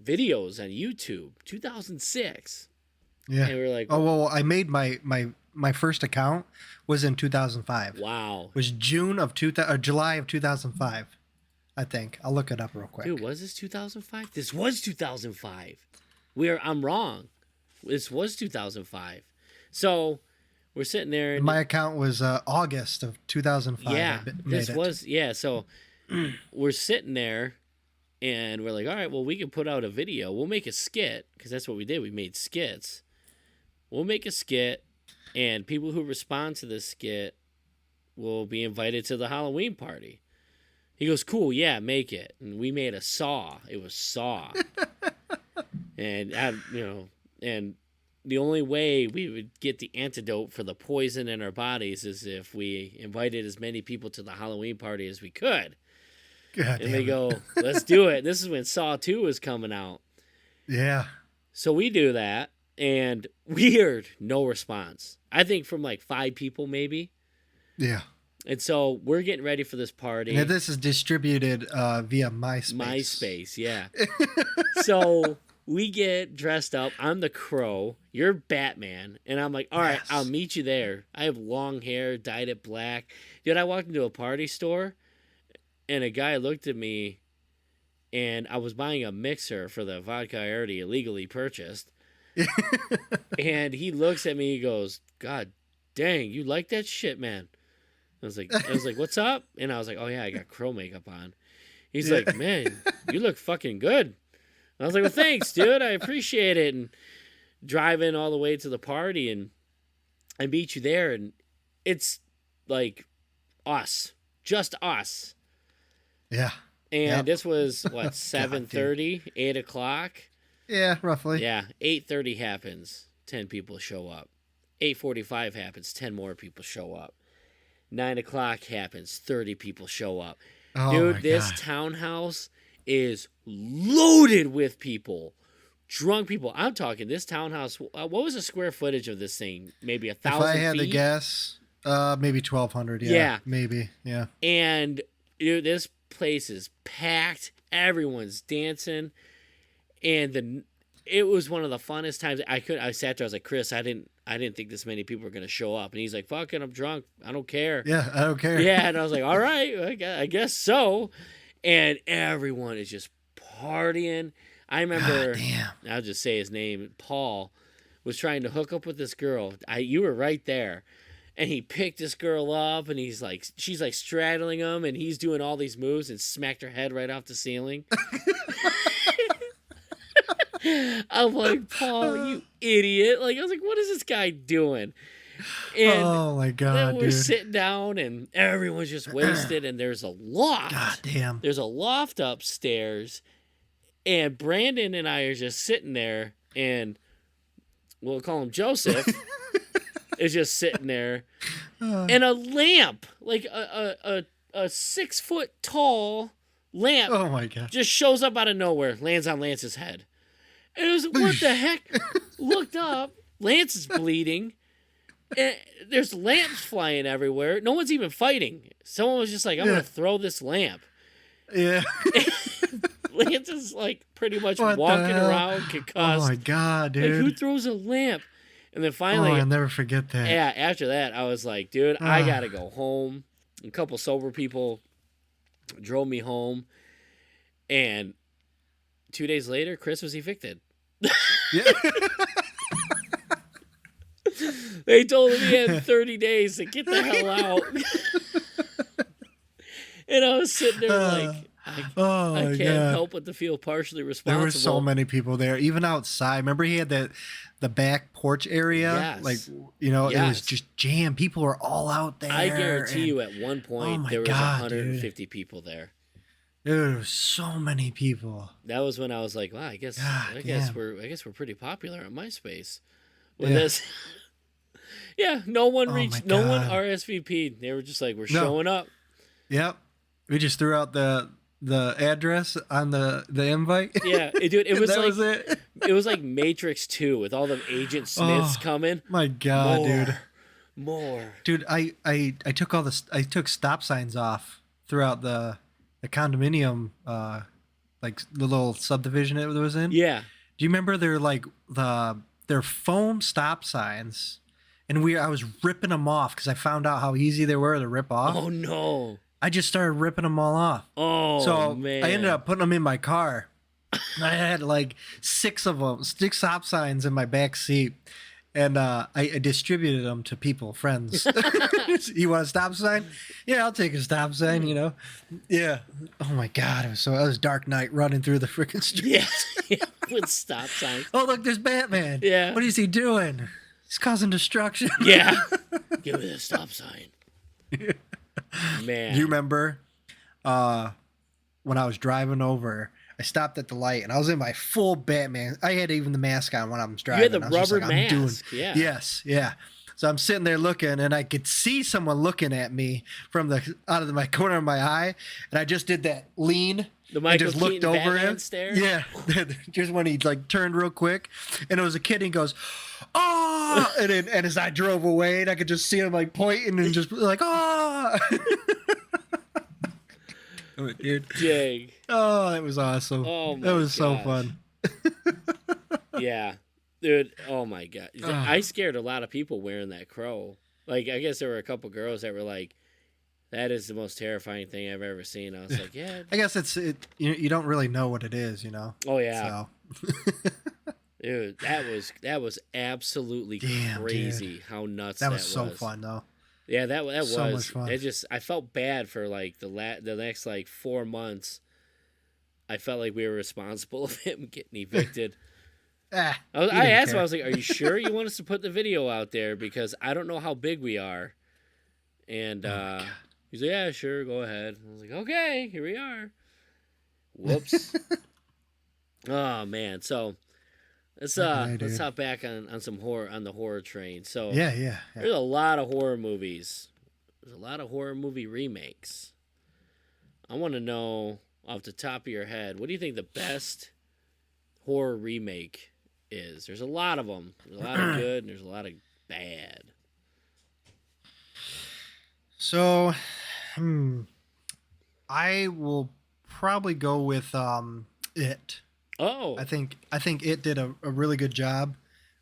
A: videos on YouTube, 2006.
B: Yeah.
A: And we were like,
B: oh, well, I made my first account was in 2005.
A: Wow.
B: It was July of 2005, I think. I'll look it up real quick.
A: Dude, was this 2005? This was 2005. I'm wrong. This was 2005. So we're sitting there. And
B: my account was August of 2005.
A: Yeah, So we're sitting there, and we're like, all right, well, we can put out a video. We'll make a skit, because that's what we did. We made skits. We'll make a skit, and people who respond to this skit will be invited to the Halloween party. He goes, cool, yeah, make it. And we made a Saw. It was Saw. And and the only way we would get the antidote for the poison in our bodies is if we invited as many people to the Halloween party as we could.
B: God
A: and they go, let's do it. This is when Saw 2 was coming out.
B: Yeah.
A: So we do that, and weird, no response. I think from like 5 people maybe.
B: Yeah.
A: And so we're getting ready for this party.
B: And this is distributed via MySpace.
A: MySpace, yeah. So we get dressed up. I'm the Crow. You're Batman. And I'm like, all right, I'll meet you there. I have long hair, dyed it black. Dude, I walked into a party store, and a guy looked at me, and I was buying a mixer for the vodka I already illegally purchased. And he looks at me, he goes, God dang, you like that shit, man? I was like, what's up? And I was like, oh yeah, I got Crow makeup on. He's like, man, you look fucking good. I was like, well, thanks, dude. I appreciate it. And driving all the way to the party, and I meet you there, and it's like us, just us.
B: Yeah.
A: And this was, what, 7:30, 8 o'clock?
B: Yeah, roughly.
A: Yeah, 8:30 happens, 10 people show up. 8:45 happens, 10 more people show up. 9 o'clock happens, 30 people show up.
B: Oh,
A: dude, this townhouse is loaded with people. Drunk people. I'm talking this townhouse. What was the square footage of this thing? Maybe 1,000 feet?
B: If I had to guess, maybe 1,200. Yeah. Maybe. Yeah.
A: And dude, this place is packed. Everyone's dancing. And it was one of the funnest times. I sat there. I was like, Chris, I didn't think this many people were going to show up. And he's like, fuck it, I'm drunk. I don't care.
B: Yeah, I don't care.
A: Yeah, and I was like, all right, I guess so. And everyone is just partying. I remember, I'll just say his name, Paul, was trying to hook up with this girl. You were right there. And he picked this girl up, and she's like straddling him, and he's doing all these moves and smacked her head right off the ceiling. I'm like, Paul, you idiot. Like, I was like, what is this guy doing? And
B: oh my God,
A: then we're
B: dude.
A: sitting down, and everyone's just wasted, and there's a loft.
B: God damn.
A: There's a loft upstairs, and Brandon and I are just sitting there, and we'll call him Joseph, is just sitting there, and a lamp, like a 6 foot tall lamp,
B: oh my God,
A: just shows up out of nowhere, lands on Lance's head. And it was, what the heck? Looked up, Lance is bleeding. And there's lamps flying everywhere. No one's even fighting. Someone was just like, I'm going to throw this lamp.
B: Yeah.
A: Lance is like pretty much walking around concussed.
B: Oh my God, dude.
A: Like, who throws a lamp? And then finally,
B: I'll never forget that.
A: Yeah, after that, I was like, dude, I got to go home. A couple sober people drove me home. And 2 days later, Chris was evicted.
B: Yeah.
A: They told him he had 30 days to get the hell out. And I was sitting there like,
B: Oh
A: I
B: my
A: can't
B: God.
A: help but to feel partially
B: There
A: responsible.
B: were so many people there, even outside. Remember, he had the back porch area,
A: Yes.
B: like it was
A: Yes.
B: just jammed. People were all out there.
A: I guarantee
B: and-
A: you, at one
B: Oh
A: point
B: my
A: there was
B: God,
A: 150 people there.
B: Dude, there was so many people.
A: That was when I was like, wow, I guess
B: damn.
A: we're pretty popular on MySpace. When
B: Yeah.
A: this, yeah, no one
B: Oh
A: reached,
B: my
A: no one
B: God.
A: RSVP'd. They were just like, we're
B: No.
A: showing up.
B: Yep. We just threw out the address on the invite.
A: Yeah, dude, it was
B: that
A: like
B: was it.
A: it was like Matrix 2 with all the Agent Smiths coming.
B: My God, dude.
A: More.
B: Dude, I took I took stop signs off throughout the condominium, like the little subdivision it was in.
A: Yeah.
B: Do you remember their foam stop signs? And I was ripping them off because I found out how easy they were to rip off.
A: Oh no.
B: I just started ripping them all off.
A: Oh
B: So
A: man.
B: I ended up putting them in my car. I had like 6 stop signs in my back seat. And I distributed them to people, friends. You want a stop sign? Yeah, I'll take a stop sign, Yeah. Oh my God. It was Dark Knight running through the freaking street.
A: Yeah. With stop signs.
B: Oh, look, there's Batman.
A: Yeah.
B: What is he doing? He's causing destruction.
A: Yeah. Give me the stop sign. Man.
B: You remember when I was driving over, I stopped at the light and I was in my full Batman. I had even the mask on when I was driving.
A: You had the
B: I was
A: rubber
B: just like,
A: mask. Yeah.
B: Yes, yeah. So I'm sitting there looking, and I could see someone looking at me from out of my corner of my eye, and I just did that lean.
A: The Michael
B: and just looked
A: Keaton
B: over
A: Batman
B: him.
A: stare?
B: Yeah, just when he like turned real quick, and it was a kid. And he goes, "Oh!" and as I drove away, and I could just see him like pointing and just like, "Oh!" Dude.
A: Dang.
B: Oh, that was awesome.
A: Oh my
B: that was so
A: gosh.
B: fun.
A: Yeah. Dude, oh my God. I scared a lot of people wearing that crow. Like, I guess there were a couple girls that were like, that is the most terrifying thing I've ever seen. I was like, yeah.
B: I guess you don't really know what it is,
A: Oh, yeah.
B: So.
A: Dude, that was absolutely crazy.
B: Dude.
A: How nuts
B: that was. So fun, though.
A: Yeah, that was
B: so much fun.
A: I felt bad for like the next like 4 months. I felt like we were responsible of him getting evicted. I asked him, I was like, "Are you sure you want us to put the video out there? Because I don't know how big we are." And he's like, "Yeah, sure, go ahead." I was like, "Okay, here we are." Whoops. Oh man, so let's hop back on some horror on the horror train. So
B: yeah.
A: There's a lot of horror movies. There's a lot of horror movie remakes. I want to know off the top of your head, what do you think the best horror remake is? There's a lot of them. There's a lot of good and there's a lot of bad.
B: So, I will probably go with It.
A: Oh,
B: I think It did a really good job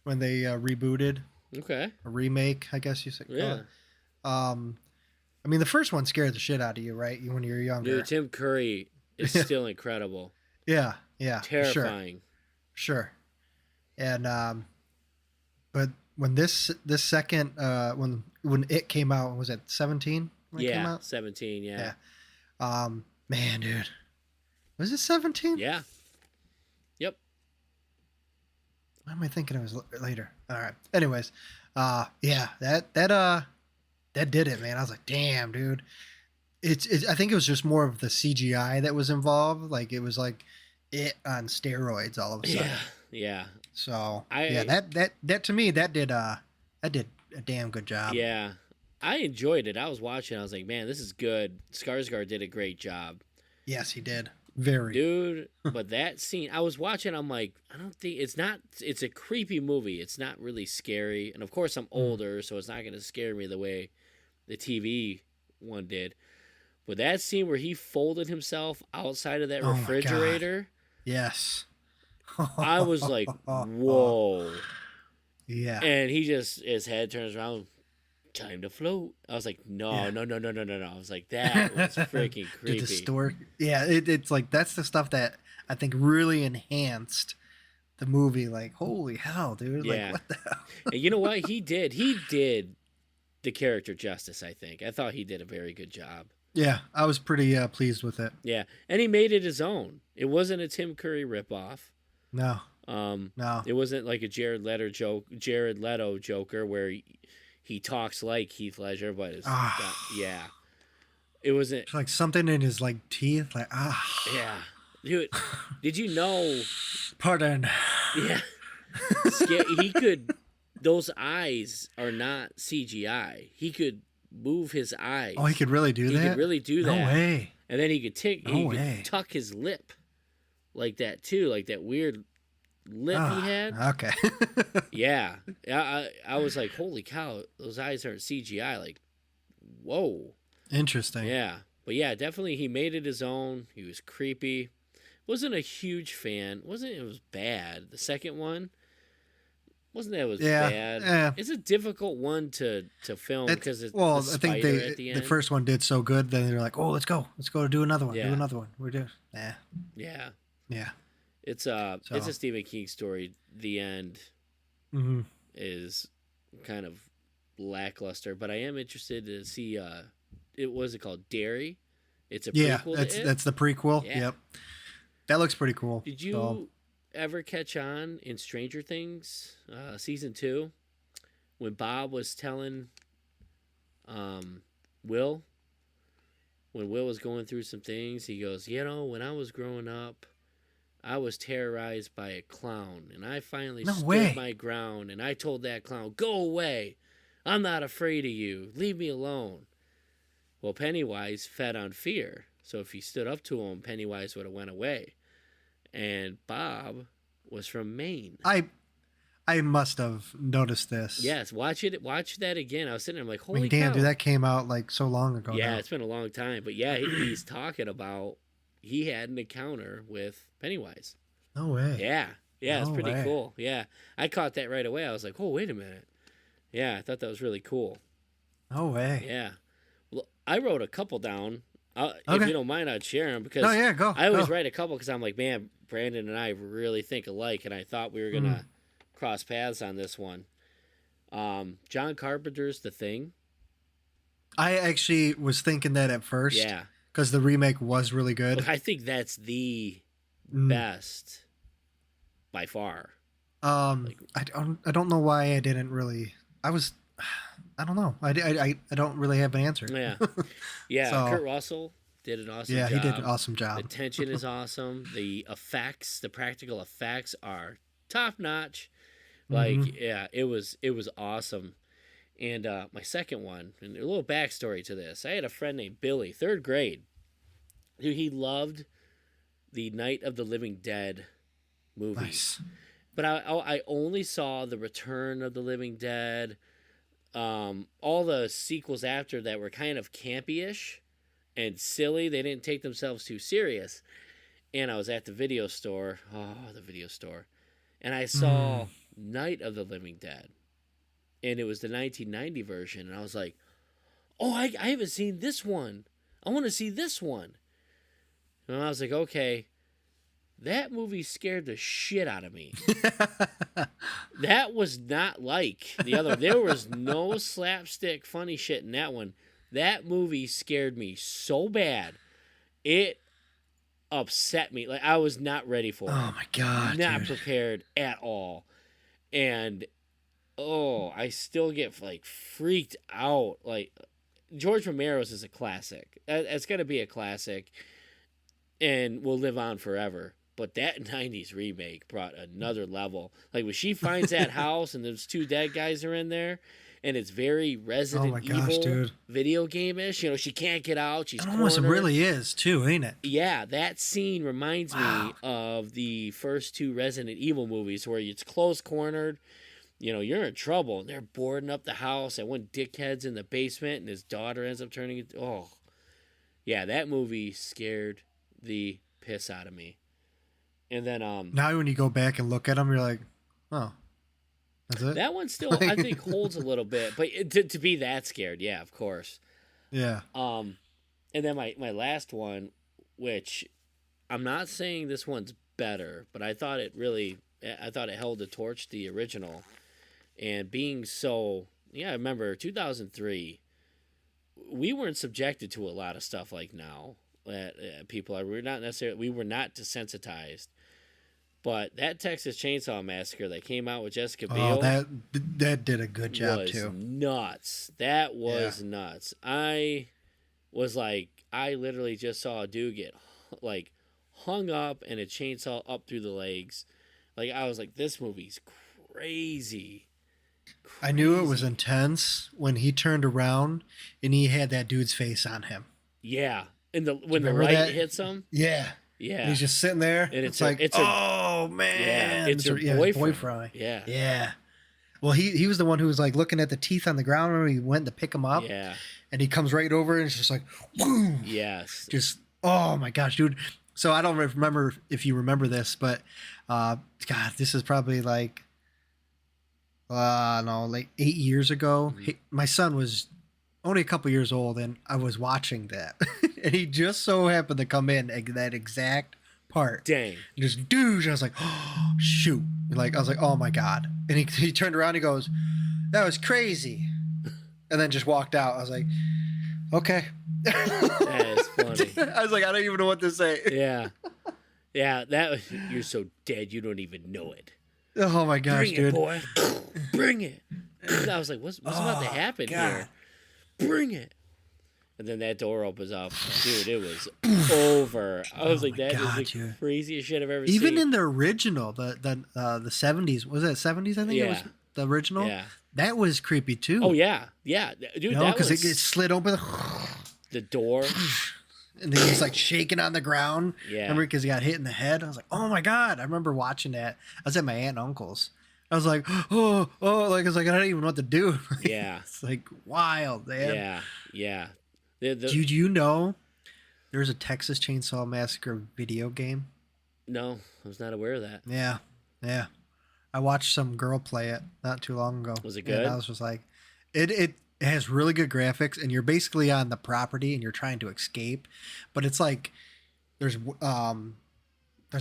B: when they rebooted.
A: Okay.
B: A remake, I guess you said.
A: Yeah.
B: I mean, the first one scared the shit out of you, right? When you were younger.
A: Dude, Tim Curry is still incredible.
B: Yeah.
A: Terrifying.
B: Sure. And but when this second when It came out, was it 17? When it came out?
A: 17. Yeah.
B: Man, dude, was it 17?
A: Yeah. Yep.
B: Why am I thinking it was later? All right. Anyways, yeah, that did it, man. I was like, damn, dude. It's I think it was just more of the CGI that was involved. Like it was like It on steroids all of a sudden.
A: Yeah.
B: So that to me that did a damn good job.
A: Yeah. I enjoyed it. I was watching. I was like, man, this is good. Skarsgård did a great job.
B: Yes, he did. Very.
A: Dude, but that scene, I was watching, I'm like, I don't think, it's a creepy movie. It's not really scary. And of course, I'm older, so it's not going to scare me the way the TV one did. But that scene where he folded himself outside of that refrigerator.
B: Yes.
A: I was like, whoa.
B: Yeah.
A: And his head turns around. Time to float. I was like, no. I was like, that was freaking creepy.
B: The store. Yeah, it's like that's the stuff that I think really enhanced the movie. Like, holy hell, dude!
A: Yeah.
B: Like, what the hell?
A: And you know what? He did the character justice. I think. I thought he did a very good job.
B: Yeah, I was pretty pleased with it.
A: Yeah, and he made it his own. It wasn't a Tim Curry ripoff.
B: No,
A: Um,
B: no.
A: it wasn't like a Jared Leto Joker where he talks like Heath Ledger, but it's not,
B: Ah,
A: yeah. It wasn't.
B: it's like something in his like teeth. Like
A: Yeah, dude. Did you know?
B: pardon.
A: Yeah, he could. Those eyes are not CGI. He could move his eyes.
B: Oh, he could really do that.
A: He could really do that.
B: No way.
A: And then he could
B: No way.
A: could tuck his lip like that too, like that weird lip he had.
B: Okay.
A: Yeah, I was like, holy cow, those eyes aren't CGI. Like, whoa.
B: Interesting.
A: Yeah, but yeah, definitely he made it his own. He was creepy. Wasn't a huge fan. Wasn't it was bad. The second one wasn't that it was bad.
B: Yeah.
A: It's a difficult one to film because it's
B: well,
A: the
B: I think
A: spider at the end.
B: the first one did so good. Then they're like, oh, let's go do another one.
A: Yeah.
B: Do another one. We're doing.
A: Yeah,
B: Yeah.
A: it's a Stephen King story. The end
B: Mm-hmm.
A: is kind of lackluster, but I am interested to see. It was it called Derry? It's a prequel.
B: That's the prequel.
A: Yeah.
B: Yep. That looks pretty cool.
A: Did you ever catch on in Stranger Things season 2 when Bob was telling Will, when Will was going through some things, he goes, when I was growing up, I was terrorized by a clown, and I finally stood my ground, and I told that clown, go away. I'm not afraid of you. Leave me alone. Well, Pennywise fed on fear, so if he stood up to him, Pennywise would have went away. And Bob was from Maine.
B: I must have noticed this.
A: Yes, watch that again. I was sitting there, I'm like, holy
B: damn,
A: cow.
B: dude, that came out like so long ago.
A: Yeah,
B: now.
A: it's been a long time. But yeah, he's talking about he had an encounter with Pennywise.
B: No way.
A: Yeah, it's pretty
B: way.
A: cool. Yeah, I caught that right away. I was like, oh, wait a minute. Yeah, I thought that was really cool.
B: No way.
A: Yeah. Well, I wrote a couple down. If
B: Okay.
A: you don't mind, I'd share them because
B: go.
A: I always write a couple because I'm like, man, Brandon and I really think alike, and I thought we were going to cross paths on this one. John Carpenter's The Thing.
B: I actually was thinking that at first.
A: Yeah.
B: Because the remake was really good.
A: Look, I think that's the best by far.
B: I don't know why I didn't really. I don't know. I don't really have an answer.
A: Yeah. Yeah.
B: So,
A: Kurt Russell did an awesome job.
B: Yeah, he did an awesome job.
A: The tension is awesome. The effects, the practical effects are top notch. Like, yeah, it was awesome. And my second one, and a little backstory to this. I had a friend named Billy, 3rd grade, who he loved the Night of the Living Dead movies.
B: Nice.
A: But I only saw the Return of the Living Dead, all the sequels after that were kind of campy-ish and silly. They didn't take themselves too serious. And I was at the video store. Oh, the video store. And I saw Night of the Living Dead. And it was the 1990 version. And I was like, oh, I haven't seen this one. I want to see this one. And I was like, okay. That movie scared the shit out of me. That was not like the other. There was no slapstick funny shit in that one. That movie scared me so bad. It upset me. Like, I was not ready for it.
B: Oh my god.
A: Not
B: dude.
A: prepared at all. And I still get like freaked out. Like, George Romero's is a classic. It's gonna be a classic and will live on forever. But that 90s remake brought another level. Like, when she finds that house and those 2 dead guys are in there, and it's very Resident Evil video game-ish. You know, she can't get out. She's cornered.
B: Almost really is, too, ain't it?
A: Yeah, that scene reminds me of the first 2 Resident Evil movies where it's close-cornered. You know, you're in trouble. And they're boarding up the house. And one dickhead's in the basement, and his daughter ends up turning it. Oh. Yeah, that movie scared the piss out of me. And then
B: now when you go back and look at them, you're like, oh, that's it.
A: That one still I think holds a little bit, but to be that scared, yeah, of course.
B: Yeah.
A: And then my last one, which I'm not saying this one's better, but I thought it held the torch to the original, and being so I remember 2003. we weren't subjected to a lot of stuff like now that people are. We were not desensitized. But that Texas Chainsaw Massacre that came out with Jessica
B: Oh,
A: Biel
B: that did a good job
A: was
B: too.
A: nuts. That was
B: Yeah.
A: nuts. I was like, I literally just saw a dude get like hung up and a chainsaw up through the legs. Like I was like, this movie's crazy.
B: I knew it was
A: Crazy.
B: intense when he turned around and he had that dude's face on him.
A: Yeah, and
B: Do
A: when
B: you
A: the
B: remember
A: light
B: that?
A: hits him,
B: Yeah. And
A: yeah,
B: he's just sitting there.
A: and
B: It's like, oh
A: yeah,
B: man,
A: it's her
B: his
A: boyfriend. Yeah,
B: Yeah. Well, he was the one who was like looking at the teeth on the ground when he went to pick him up,
A: yeah,
B: and he comes right over and it's just like, boom,
A: yes,
B: just oh my gosh, dude. So I don't remember if you remember this, but God, this is probably like no, like 8 years ago. My son was only a couple years old, and I was watching that, and he just so happened to come in at that exact part.
A: dang,
B: Just douche. And I was like, oh, shoot. Like I was like, oh my god. And he turned around. And he goes, that was crazy. And then just walked out. I was like, okay.
A: that is funny.
B: I was like, I don't even know what to say.
A: Yeah, yeah, you're so dead you don't even know it.
B: Oh my gosh,
A: Bring
B: dude.
A: it, boy. Bring it. And I was like, what's about to happen here? Bring it. And then that door opens up. Dude, it was over. I was like,
B: my
A: that
B: God,
A: is the
B: dude.
A: craziest shit I've ever seen.
B: Even in the original, the 70s, was it 70s? I think it was
A: Yeah.
B: the original.
A: Yeah.
B: That was creepy too.
A: Oh, yeah. Yeah. Dude,
B: You know,
A: that
B: because
A: was
B: it slid open.
A: the door.
B: And then he's like shaking on the ground.
A: Yeah.
B: Remember, because he got hit in the head. I was like, oh my god! I remember watching that. I was at my aunt and uncle's. I was like, oh, like I was like, I don't even know what to do.
A: Yeah.
B: It's like wild, man.
A: Yeah. Yeah.
B: Did you know there's a Texas Chainsaw Massacre video game?
A: No, I was not aware of that.
B: Yeah, yeah. I watched some girl play it not too long ago.
A: Was it good?
B: And I was just like, it has really good graphics, and you're basically on the property and you're trying to escape, but it's like there's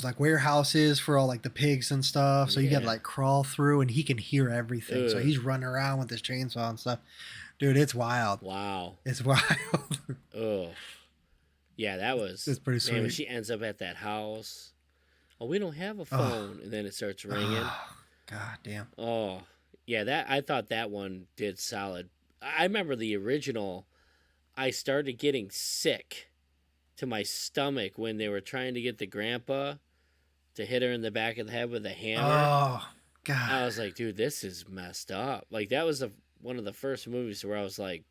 B: like warehouses for all like the pigs and stuff, so you got to
A: Yeah.
B: like crawl through, and he can hear everything, so
A: Ugh.
B: he's running around with his chainsaw and stuff. Dude, it's wild.
A: Wow.
B: It's wild.
A: Oh. Yeah, that was.
B: It's pretty
A: Man, when
B: sweet.
A: she ends up at that house. Oh, we don't have a phone. And then it starts ringing.
B: God damn.
A: Oh, yeah, I thought that one did solid. I remember the original. I started getting sick to my stomach when they were trying to get the grandpa to hit her in the back of the head with a hammer.
B: Oh God.
A: I was like, dude, this is messed up. Like that was one of the first movies where I was like,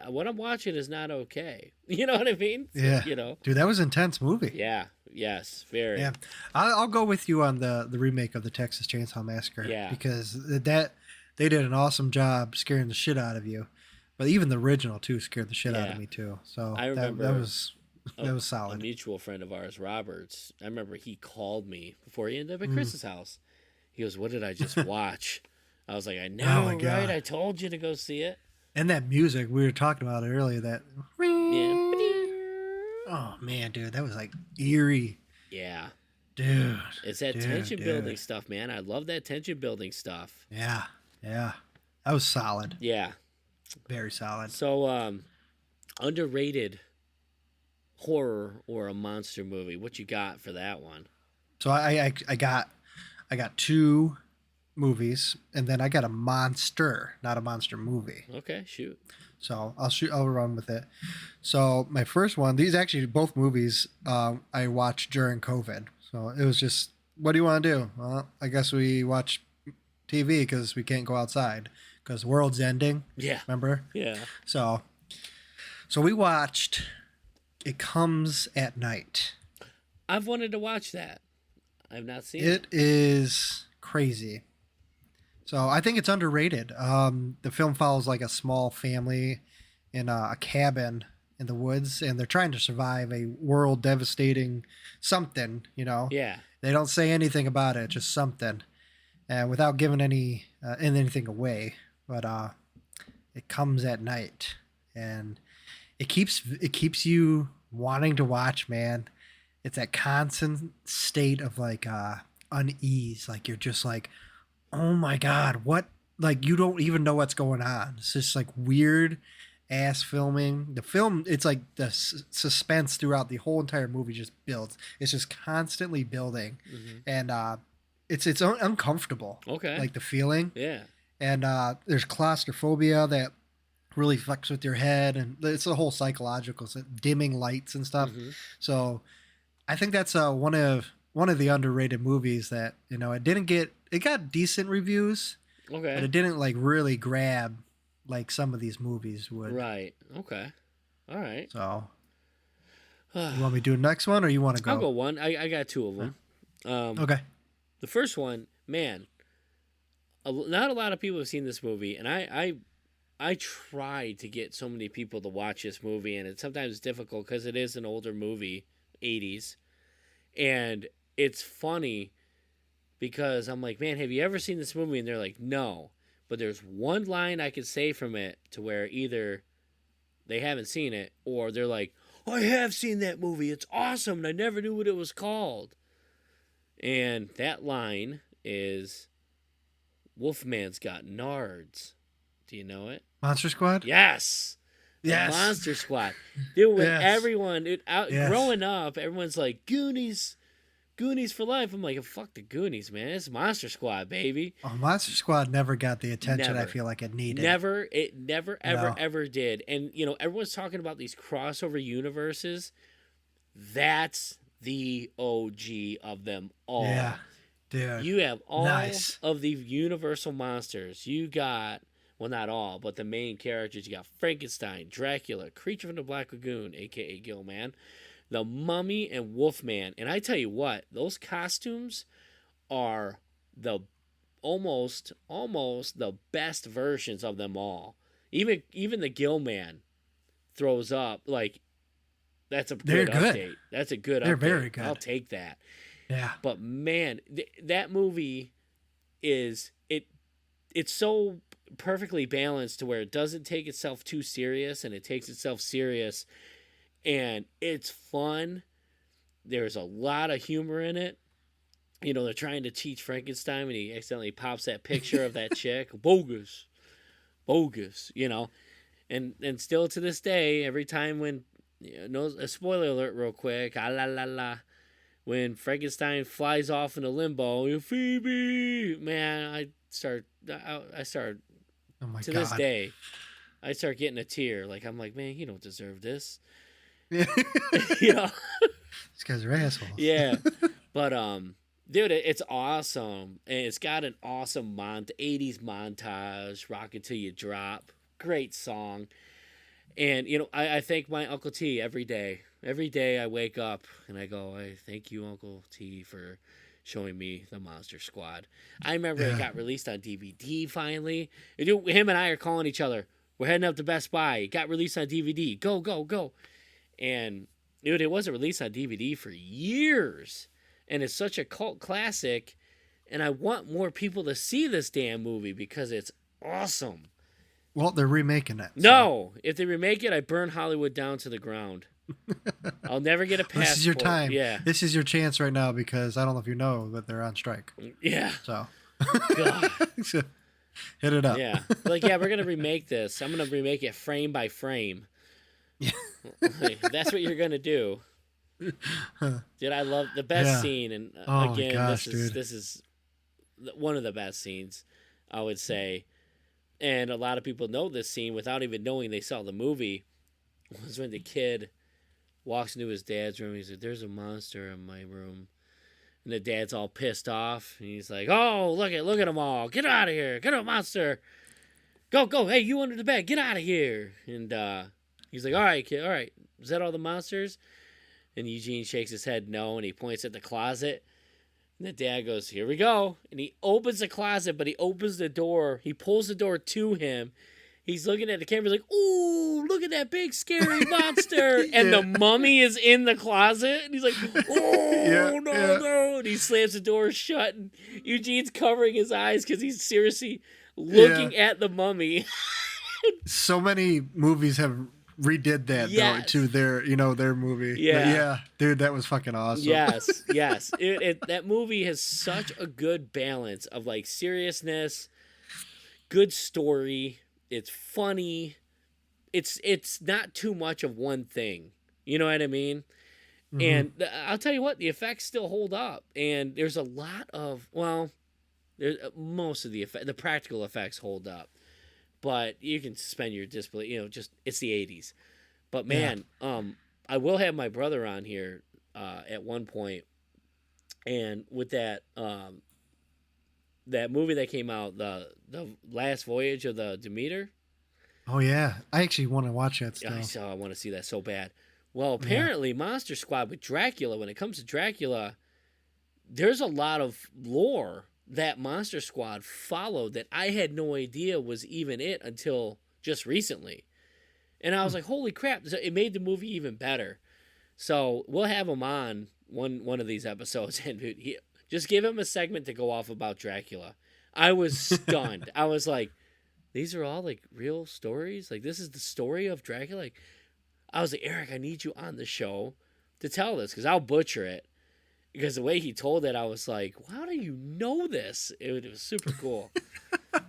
A: what I'm watching is not okay. You know what I mean?
B: Yeah.
A: You know.
B: Dude, that was an intense movie.
A: Yeah. Yes. Very.
B: Yeah, I'll go with you on the remake of the Texas Chainsaw Massacre.
A: Yeah.
B: Because that they did an awesome job scaring the shit out of you, but even the original too scared the shit out
A: Yeah.
B: of me too. So
A: I remember
B: that was
A: a
B: solid.
A: mutual friend of ours, Roberts. I remember he called me before he ended up at Chris's house. He goes, "What did I just watch?" I was like, "I know,
B: Oh my
A: right?
B: God.
A: I told you to go see it."
B: And that music we were talking about it earlier. That
A: Yeah.
B: oh man, dude, that was like eerie,
A: Yeah.
B: dude.
A: It's that
B: Dude,
A: tension building
B: dude.
A: stuff, man. I love that tension building stuff.
B: Yeah, that was solid,
A: Yeah.
B: very solid.
A: So, underrated horror or a monster movie. What you got for that one?
B: So I got two movies, and then I got a monster, not a monster movie.
A: Okay, shoot.
B: So I'll run with it. So my first one, these actually both movies I watched during COVID. So it was just, what do you want to do? Well, I guess we watch TV because we can't go outside because the world's ending.
A: Yeah.
B: Remember?
A: Yeah.
B: So we watched It Comes at Night.
A: I've wanted to watch that. I've not seen
B: It is crazy. So I think it's underrated. The film follows like a small family in a cabin in the woods, and they're trying to survive a world devastating something. You know,
A: Yeah.
B: they don't say anything about it, just something, and without giving anything away. But it comes at night, and it keeps you wanting to watch, man. It's that constant state of like unease, like you're just like, oh my god, what, like you don't even know what's going on. It's just like weird, ass filming. The film, it's like the suspense throughout the whole entire movie just builds. It's just constantly building, and it's uncomfortable.
A: Okay.
B: Like the feeling,
A: Yeah.
B: and there's claustrophobia that really fucks with your head, and it's a whole psychological dimming lights and stuff. So I think that's one of the underrated movies that it got decent reviews,
A: Okay.
B: but it didn't like really grab like some of these movies would.
A: Right. Okay. All right.
B: So you want me to do the next one, or you want to go?
A: I'll go one. I got two of them.
B: Okay.
A: The first one, man, not a lot of people have seen this movie, and I tried to get so many people to watch this movie, and it's sometimes difficult because it is an older movie, 80s, and it's funny because I'm like, man, have you ever seen this movie? And they're like, no. But there's one line I could say from it to where either they haven't seen it or they're like, I have seen that movie. It's awesome. And I never knew what it was called. And that line is Wolfman's Got Nards. Do you know it?
B: Monster Squad?
A: Yes.
B: Yes.
A: Monster Squad. Dude, when
B: Yes.
A: everyone,
B: Yes.
A: growing up, everyone's like, Goonies for life. I'm like, fuck the Goonies, man. It's Monster Squad, baby.
B: Oh, Monster Squad never got the attention
A: Never.
B: I feel like it needed.
A: It never,
B: No.
A: ever did. And, everyone's talking about these crossover universes. That's the OG of them all.
B: Yeah, dude.
A: You have all
B: Nice.
A: of the Universal monsters. You got, well, not all, but the main characters. You got Frankenstein, Dracula, Creature from the Black Lagoon, a.k.a. Gilman, the Mummy, and Wolfman. And I tell you what, those costumes are the almost the best versions of them all. Even the Gilman throws up, like, that's a
B: They're
A: good
B: good.
A: update. That's a good update.
B: They're very good.
A: I'll take that.
B: Yeah.
A: But man, that movie it's so perfectly balanced to where it doesn't take itself too serious and it takes itself serious, and it's fun. There's a lot of humor in it. They're trying to teach Frankenstein when he accidentally pops that picture of that chick. Bogus. And still to this day, every time when, no, a spoiler alert real quick, when Frankenstein flies off into limbo, Phoebe, man, I start
B: Oh my
A: to
B: god.
A: this day, I start getting a tear. Like, I'm like, man, you don't deserve this.
B: These guys are assholes.
A: Yeah. But, dude, it's awesome. And it's got an awesome 80s montage, Rock It Till You Drop. Great song. And, I thank my Uncle T every day. Every day I wake up and I go, I thank you, Uncle T, for showing me the Monster Squad. I remember it got released on DVD finally. Him and I are calling each other. We're heading up to Best Buy. It got released on DVD. Go, go, go. And, dude, it wasn't released on DVD for years. And it's such a cult classic. And I want more people to see this damn movie because it's awesome.
B: Well, they're remaking it.
A: No, if they remake it, I burn Hollywood down to the ground. I'll never get a passport.
B: This is your time.
A: Yeah.
B: This is your chance right now because I don't know if you know, but they're on strike.
A: Yeah.
B: So
A: God.
B: hit it up.
A: Yeah. Like, yeah, we're going to remake this. I'm going to remake it frame by frame.
B: Yeah.
A: That's what you're going to do. Dude, I love the best scene. And
B: Oh
A: again,
B: my gosh,
A: this is one of the best scenes, I would say. And a lot of people know this scene without even knowing they saw the movie. Was when the kid walks into his dad's room. He's like, there's a monster in my room. And the dad's all pissed off. And he's like, oh, look at them all. Get out of here. Get a monster. Go. Hey, you under the bed. Get out of here. And he's like, all right, kid. All right. Is that all the monsters? And Eugene shakes his head no. And he points at the closet. And the dad goes, here we go. And he opens the closet, but he opens the door. He pulls the door to him. He's looking at the camera. He's like, ooh, look at that big scary monster. And the mummy is in the closet. And he's like, oh, no. And he slams the door shut. And Eugene's covering his eyes because he's seriously looking at the mummy.
B: So many movies have redid that though, to their movie.
A: Yeah.
B: But yeah, dude, that was fucking awesome.
A: Yes. That movie has such a good balance of like seriousness, good story. It's funny. it's not too much of one thing. You know what I mean?
B: Mm-hmm.
A: And I'll tell you what, the effects still hold up, and there's a lot of there's most of the practical effects hold up, but you can suspend your disbelief. Just it's the '80s. But
B: Yeah.
A: man, I will have my brother on here at one point, and with that movie that came out, the last voyage of the Demeter.
B: Oh yeah, I actually want to watch that still.
A: I want to see that so bad. Well,
B: Yeah.
A: apparently, Monster Squad with Dracula. When it comes to Dracula, there's a lot of lore that Monster Squad followed that I had no idea was even it until just recently. And I
B: Hmm.
A: was like, "Holy crap!" So it made the movie even better. So we'll have him on one of these episodes, and just give him a segment to go off about Dracula. I was stunned. I was like, "These are all like real stories. Like this is the story of Dracula." Like I was like, "Eric, I need you on the show to tell this because I'll butcher it." Because the way he told it, I was like, "How do you know this?" It was super cool.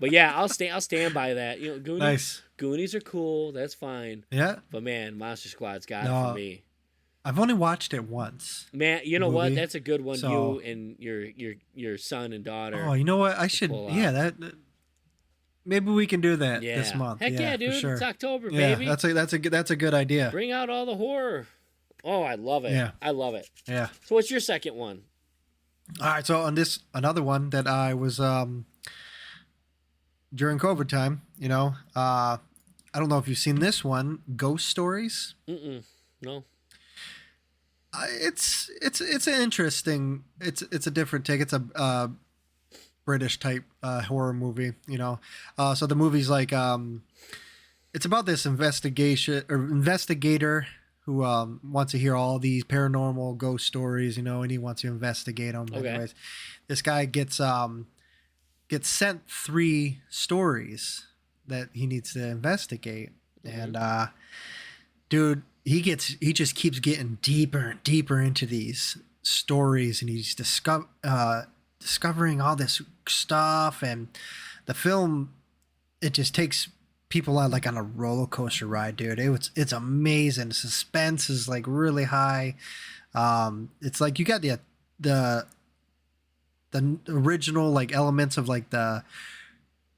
A: But yeah, I'll stand by that.
B: Nice.
A: Goonies are cool. That's fine.
B: Yeah.
A: But man, Monster Squad's got it for
B: No,
A: me.
B: I've only watched it once.
A: Man, you
B: The
A: know what?
B: movie.
A: That's a good one. You
B: So,
A: and your son and daughter
B: oh, you know what? I
A: could
B: should.
A: pull
B: Yeah,
A: out.
B: maybe we can do that this
A: Yeah.
B: month.
A: Heck
B: Yeah,
A: yeah,
B: for
A: dude. It's
B: sure.
A: October,
B: Yeah,
A: baby.
B: that's a good idea.
A: Bring out all the horror. Oh, I love it.
B: Yeah.
A: I love it.
B: Yeah.
A: So what's your second one?
B: All right. So on this another one that I was during COVID time. I don't know if you've seen this one, Ghost Stories.
A: Mm-mm. No.
B: It's an interesting. It's a different take. It's a British type horror movie. So the movie's like it's about this investigator who wants to hear all these paranormal ghost stories. And he wants to investigate them.
A: Okay.
B: Anyways, this guy gets sent 3 stories that he needs to investigate,
A: Mm-hmm.
B: and dude, he just keeps getting deeper and deeper into these stories, and he's discovering all this stuff, and the film, it just takes people on like on a roller coaster ride, dude. It's amazing. The suspense is like really high. It's like you got the original like elements of like the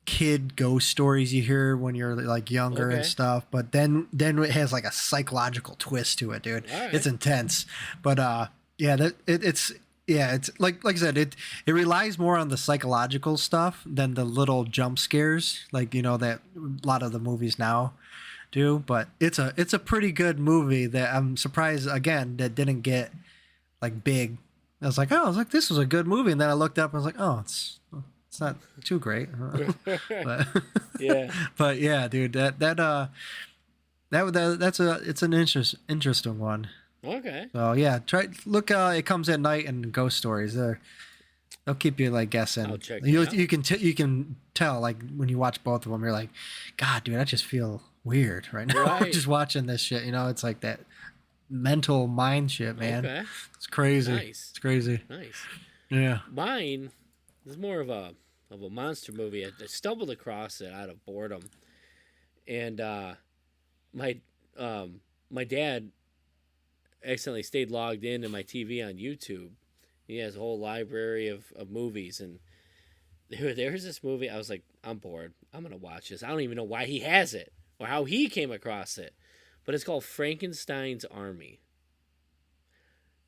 B: kid ghost stories you hear when you're like younger and
A: Okay.
B: stuff, but then it has like a psychological twist to it, dude.
A: All right.
B: It's intense. But yeah, it's like I said, it relies more on the psychological stuff than the little jump scares, like that a lot of the movies now do. But it's a pretty good movie that I'm surprised again that didn't get like big. I was like, this was a good movie, and then I looked up and I was like, oh, it's not too great. but
A: Yeah.
B: but yeah, dude, it's an interesting one.
A: Okay.
B: So yeah, try look. It comes at night and ghost stories. They'll keep you like guessing.
A: I'll check
B: You
A: it out.
B: you can tell like when you watch both of them, you're like, God, dude, I just feel weird right now.
A: Right.
B: Just watching this shit. It's like that mental mind shit, man.
A: Okay.
B: It's crazy.
A: Nice.
B: It's crazy.
A: Nice.
B: Yeah.
A: Mine is more of a monster movie. I stumbled across it out of boredom, and my my dad accidentally stayed logged into my TV on YouTube. He has a whole library of movies, and there's this movie. I was like, I'm bored. I'm gonna watch this. I don't even know why he has it or how he came across it, but it's called Frankenstein's Army.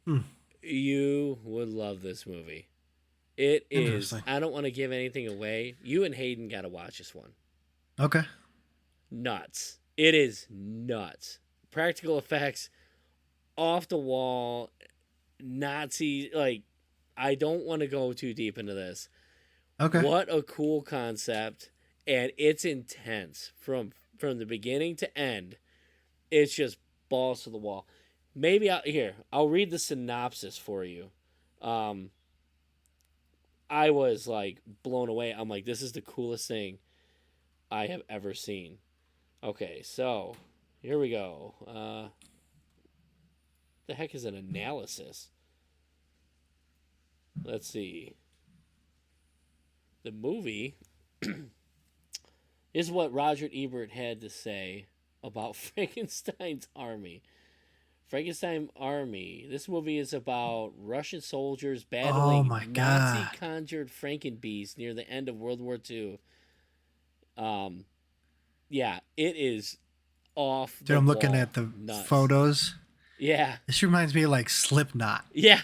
B: Hmm.
A: You would love this movie. It is.
B: Interesting.
A: I don't want to give anything away. You and Hayden got to watch this one.
B: Okay.
A: Nuts. It is nuts. Practical effects, off the wall, Nazi. Like, I don't want to go too deep into this.
B: Okay.
A: What a cool concept, and it's intense from the beginning to end. It's just balls to the wall. Maybe I'll read the synopsis for you. I was like blown away. I'm like, this is the coolest thing I have ever seen. Okay, so here we go. The heck is an analysis? Let's see. The movie is what Roger Ebert had to say. about Frankenstein's army. Frankenstein Army. This movie is about Russian soldiers
B: Oh
A: battling
B: my
A: Nazi
B: god.
A: conjured Frankenbeasts near the end of World War II. Um, yeah, it is off
B: Dude,
A: the
B: I'm looking
A: wall
B: at the
A: nuts.
B: photos.
A: Yeah,
B: This reminds me of like Slipknot.
A: yeah.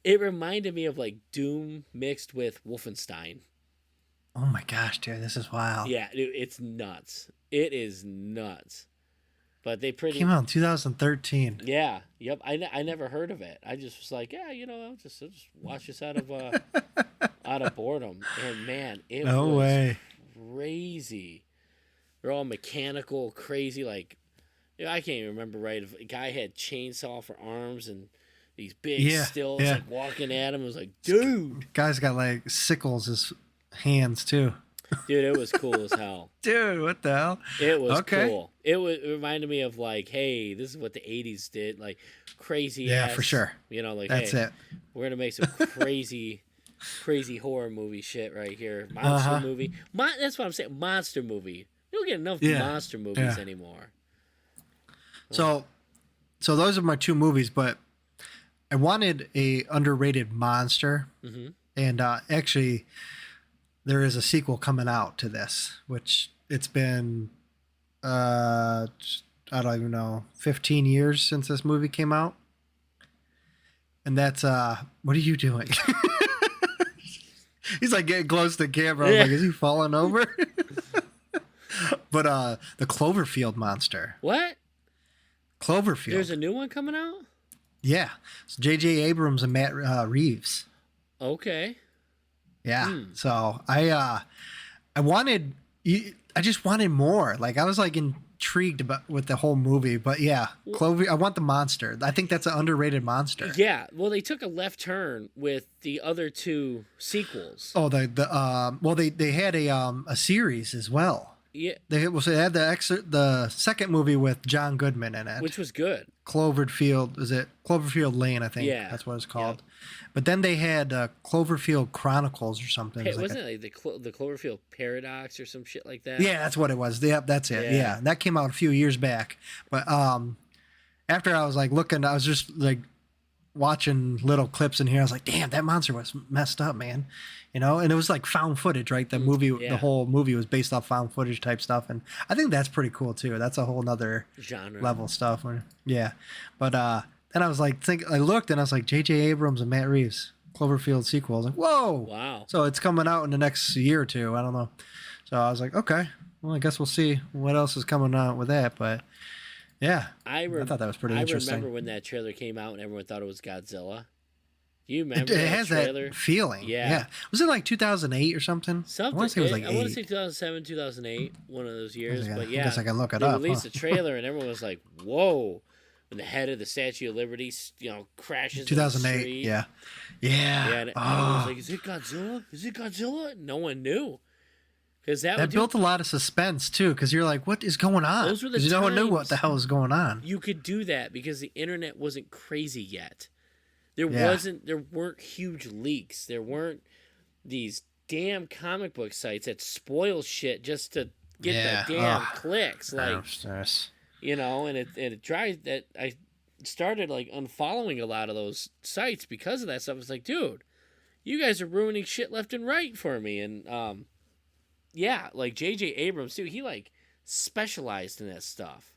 A: It reminded me of like Doom mixed with Wolfenstein.
B: Oh my gosh, dude, this is wild.
A: Yeah, dude, it's nuts. It is nuts. But they
B: Came
A: pretty
B: out in 2013.
A: yeah, yep. I never heard of it. I just was like, yeah, I'll just watch this out of boredom. And man, it
B: No
A: was
B: way.
A: crazy. They're all mechanical, crazy. Like, I can't even remember right. If a guy had chainsaw for arms and these big
B: Yeah,
A: stills,
B: yeah.
A: like walking at him. It was like, dude,
B: Guy's got like sickles as hands too.
A: dude, it was cool as hell.
B: Dude, what the hell?
A: It was
B: Okay.
A: cool. It reminded me of like, hey, this is what the '80s did, like crazy.
B: Yeah,
A: ass,
B: for sure.
A: Like,
B: That's
A: hey,
B: it.
A: we're gonna make some crazy horror movie shit right here. Monster movie. That's what I'm saying. Monster movie. You don't get enough
B: Yeah.
A: monster movies
B: Yeah.
A: anymore.
B: So those are my two movies, but I wanted a underrated monster,
A: Mm-hmm.
B: and actually, there is a sequel coming out to this, which it's been I don't even know 15 years since this movie came out, and that's what are you doing? He's like getting close to the camera. I'm
A: Yeah.
B: like, is he falling over? But the Cloverfield monster.
A: What?
B: Cloverfield.
A: There's a new one coming out?
B: Yeah. It's J.J. Abrams and Matt Reeves.
A: Okay.
B: Yeah. So I just wanted more. Like I was like intrigued about with the whole movie, but yeah, Clover. I want the monster. I think that's an underrated monster.
A: Yeah. Well, they took a left turn with the other two sequels.
B: Oh, they had a series as well.
A: Yeah.
B: They had the second movie with John Goodman in it.
A: Which was good.
B: Cloverfield, is it Cloverfield Lane? I think
A: Yeah.
B: that's what it's called. But then they had Cloverfield Chronicles or something. It was
A: Wasn't it like the Cloverfield Paradox or some shit like that?
B: yeah, that's what it was. Yep, that's it.
A: Yeah.
B: Yeah, that came out a few years back. But after I was like looking, I was just like watching little clips in here. I was like, damn, that monster was messed up, man. And it was like found footage, right? The movie, the whole movie was based off found footage type stuff, and I think that's pretty cool too. That's a whole nother
A: Genre
B: level stuff. Yeah, but then I was like, I looked and I was like, J.J. Abrams and Matt Reeves, Cloverfield sequel. I was like, whoa,
A: Wow.
B: So it's coming out in the next year or two. I don't know. So I was like, okay, well, I guess we'll see what else is coming out with that. But yeah, I thought that was pretty interesting.
A: I remember when that trailer came out and everyone thought it was Godzilla. Do you remember
B: It
A: that
B: has
A: trailer?
B: that feeling.
A: Yeah.
B: Was it like 2008 or something?
A: Something.
B: I want to say it was like
A: I want to
B: 8.
A: say 2007, 2008, one of those years.
B: I
A: But yeah,
B: guess I can look it
A: they
B: up.
A: released
B: Huh?
A: a trailer and everyone was like, "Whoa!" When the head of the Statue of Liberty, crashes.
B: 2008.
A: In the street.
B: Yeah.
A: Yeah. And everyone was
B: Oh,
A: like, "Is it Godzilla? Is it Godzilla?" No one knew because
B: that built a lot of suspense too, because you're like, what is going on?
A: Those were the
B: 'Cause no one knew
A: times
B: what the hell was going on.
A: you could do that because the internet wasn't crazy yet. There weren't huge leaks. There weren't these damn comic book sites that spoil shit just to get the damn clicks. Like, and it drives that I started like unfollowing a lot of those sites because of that stuff. It's like, dude, you guys are ruining shit left and right for me. And like J.J. Abrams too, he like specialized in that stuff.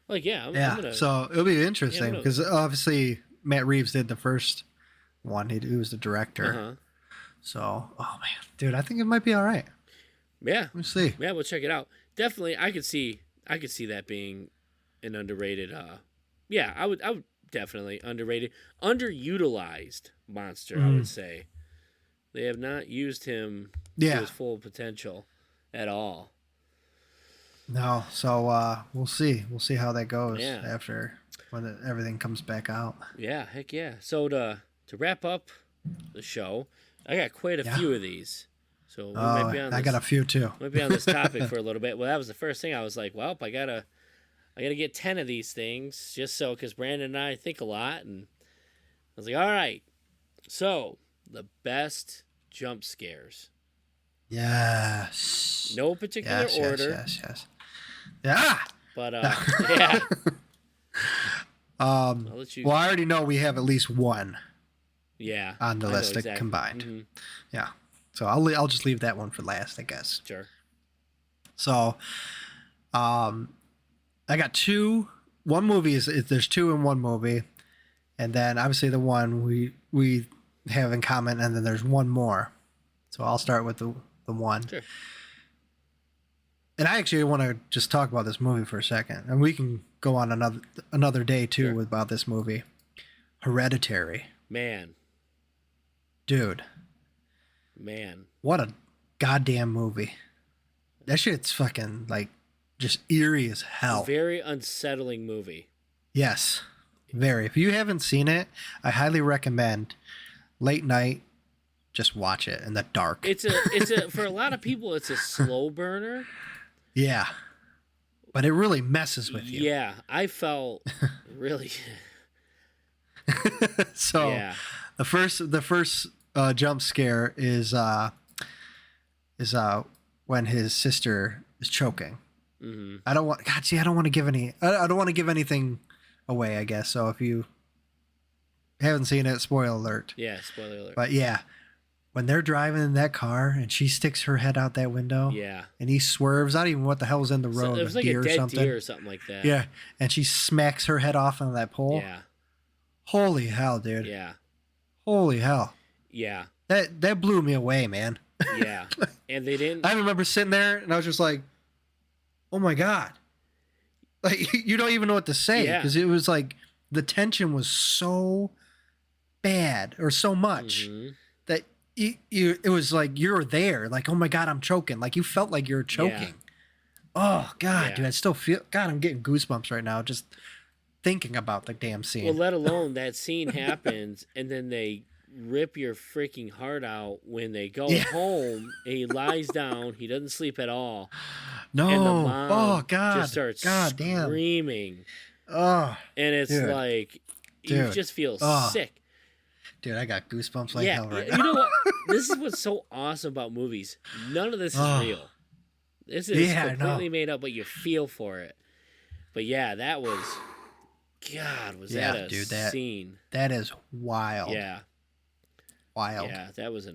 A: Like, I'm gonna,
B: so it'll be interesting
A: gonna-
B: because obviously Matt Reeves did the first one. He was the director.
A: Uh-huh.
B: So, oh man, dude, I think it might be all right.
A: Yeah.
B: We'll see.
A: Yeah, we'll check it out. Definitely, I could see that being an underrated. I would definitely underutilized monster. I would say they have not used him to his full potential at all.
B: No, so we'll see. We'll see how that goes
A: Yeah.
B: after when everything comes back out.
A: Yeah, heck yeah. So to wrap up the show, I got quite a few of these. So we might be on this,
B: I got a few too.
A: might be on this topic for a little bit. Well, that was the first thing I was like, well, I gotta get 10 of these things just so, because Brandon and I think a lot, and I was like, all right. So the best jump scares.
B: Yes.
A: No particular order.
B: Yes. Yeah.
A: But yeah. I'll let you.
B: Well, I already know we have at least one
A: Yeah.
B: on the
A: I know
B: list
A: exactly.
B: combined.
A: Mm-hmm.
B: Yeah. So I'll just leave that one for last, I guess.
A: Sure.
B: So, I got two. One movie is there's two in one movie, and then obviously the one we have in common, and then there's one more. So I'll start with the one.
A: Sure.
B: And I actually want to just talk about this movie for a second, and we can go on another day too about this movie. Hereditary.
A: Man.
B: Dude.
A: Man.
B: What a goddamn movie. That shit's fucking like just eerie as hell.
A: Very unsettling movie.
B: Yes. Very. If you haven't seen it, I highly recommend late night just watch it in the dark.
A: It's a for a lot of people it's a slow burner.
B: Yeah. But it really messes with you.
A: Yeah, I felt really
B: So
A: yeah.
B: the first jump scare is when his sister is choking.
A: Mm-hmm.
B: I don't want to give I don't want to give anything away, I guess. So if you haven't seen it, spoiler alert.
A: Yeah, spoiler alert.
B: But yeah, when they're driving in that car and she sticks her head out that window,
A: yeah,
B: and he swerves, I don't even know what the hell was in the road.
A: So it was like a dead deer or something like that.
B: Yeah, and she smacks her head off on that pole.
A: Yeah.
B: Holy hell, dude.
A: Yeah.
B: Holy hell.
A: Yeah.
B: That blew me away, man.
A: Yeah. And they didn't.
B: I remember sitting there and I was just like, oh my God. Like, you don't even know what to say because it was like the tension was so bad or so much that it was like you were there. Like, oh my God, I'm choking. Like, you felt like you were choking. Yeah. Oh, God, dude, I still feel... God, I'm getting goosebumps right now just thinking about the damn scene.
A: Well, let alone that scene happens and then they rip your freaking heart out when they go home and he lies down. He doesn't sleep at all.
B: No.
A: And the mom just starts
B: damn.
A: screaming.
B: Oh.
A: And it's like, you just feel sick.
B: Dude, I got goosebumps like hell right now.
A: You know what? This is what's so awesome about movies. None of this is real. This is completely made up, but you feel for it. But yeah, that was... God, was that a scene?
B: That is wild.
A: Yeah.
B: Wild.
A: Yeah, that was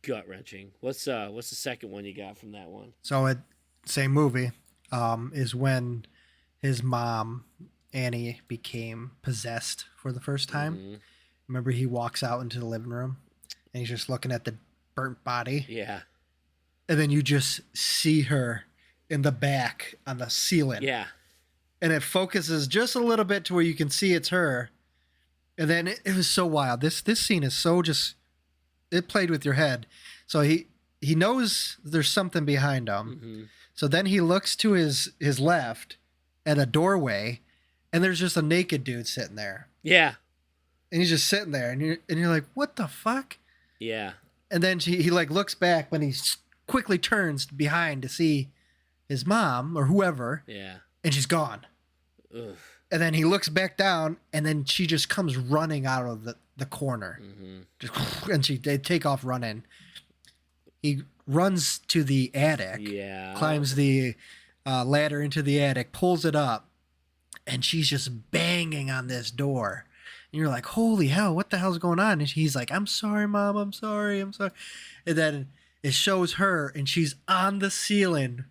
A: gut wrenching. What's the second one you got from that one?
B: So same movie, is when his mom Annie became possessed for the first time. Mm-hmm. Remember, he walks out into the living room and he's just looking at the burnt body.
A: Yeah.
B: And then you just see her in the back on the ceiling.
A: Yeah.
B: And it focuses just a little bit to where you can see it's her. And then it was so wild. This scene is so just... It played with your head. So he knows there's something behind him. Mm-hmm. So then he looks to his left at a doorway, and there's just a naked dude sitting there.
A: Yeah.
B: And he's just sitting there, and you're like, what the fuck?
A: Yeah. And
B: then he like looks back when he quickly turns behind to see his mom or whoever.
A: Yeah.
B: And she's gone.
A: Ugh.
B: And then he looks back down, and then she just comes running out of the corner. Mm-hmm. And they take off running. He runs to the attic.
A: Yeah.
B: Climbs the ladder into the attic, pulls it up, and she's just banging on this door. And you're like, holy hell, what the hell's going on? And he's like, I'm sorry, Mom, I'm sorry. And then it shows her, and she's on the ceiling,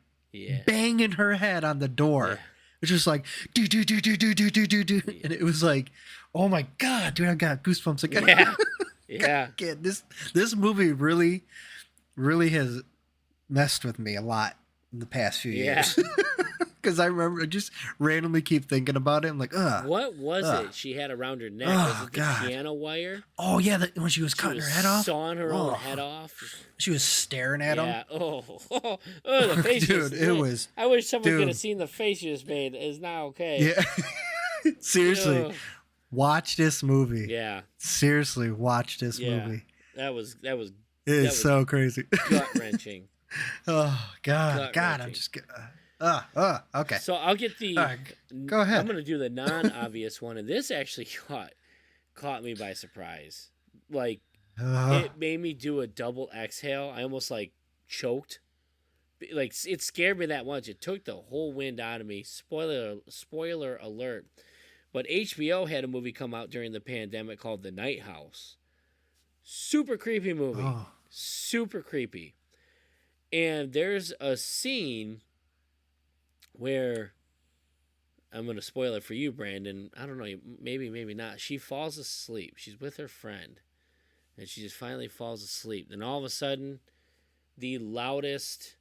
B: banging her head on the door. Yeah. It's just like, do. And it was like, oh my God, dude, I got goosebumps again.
A: Yeah. Yeah.
B: God, this movie really, really has messed with me a lot in the past few years. Because I remember I just randomly keep thinking about it. I'm like, ugh.
A: What was it she had around her neck? Was it the piano wire?
B: Oh, yeah, when she was cutting her head off?
A: Sawing her own head off?
B: She was staring at him?
A: Yeah. Oh, the face.
B: Dude, it was...
A: I wish someone could have seen the face you just made. It's not okay.
B: Yeah. Seriously. Watch this movie.
A: Yeah.
B: Seriously, watch this movie.
A: That was
B: It's so crazy.
A: Gut-wrenching.
B: Oh, God. God, I'm just... okay.
A: So I'll get the...
B: go ahead.
A: I'm going to do the non-obvious one, and this actually caught me by surprise. Like, it made me do a double exhale. I almost, like, choked like it scared me that much. It took the whole wind out of me. Spoiler alert. But HBO had a movie come out during the pandemic called The Night House. Super creepy movie.
B: Oh.
A: Super creepy. And there's a scene where I'm going to spoil it for you, Brandon. I don't know, maybe not. She falls asleep. She's with her friend. And she just finally falls asleep. Then all of a sudden, the loudest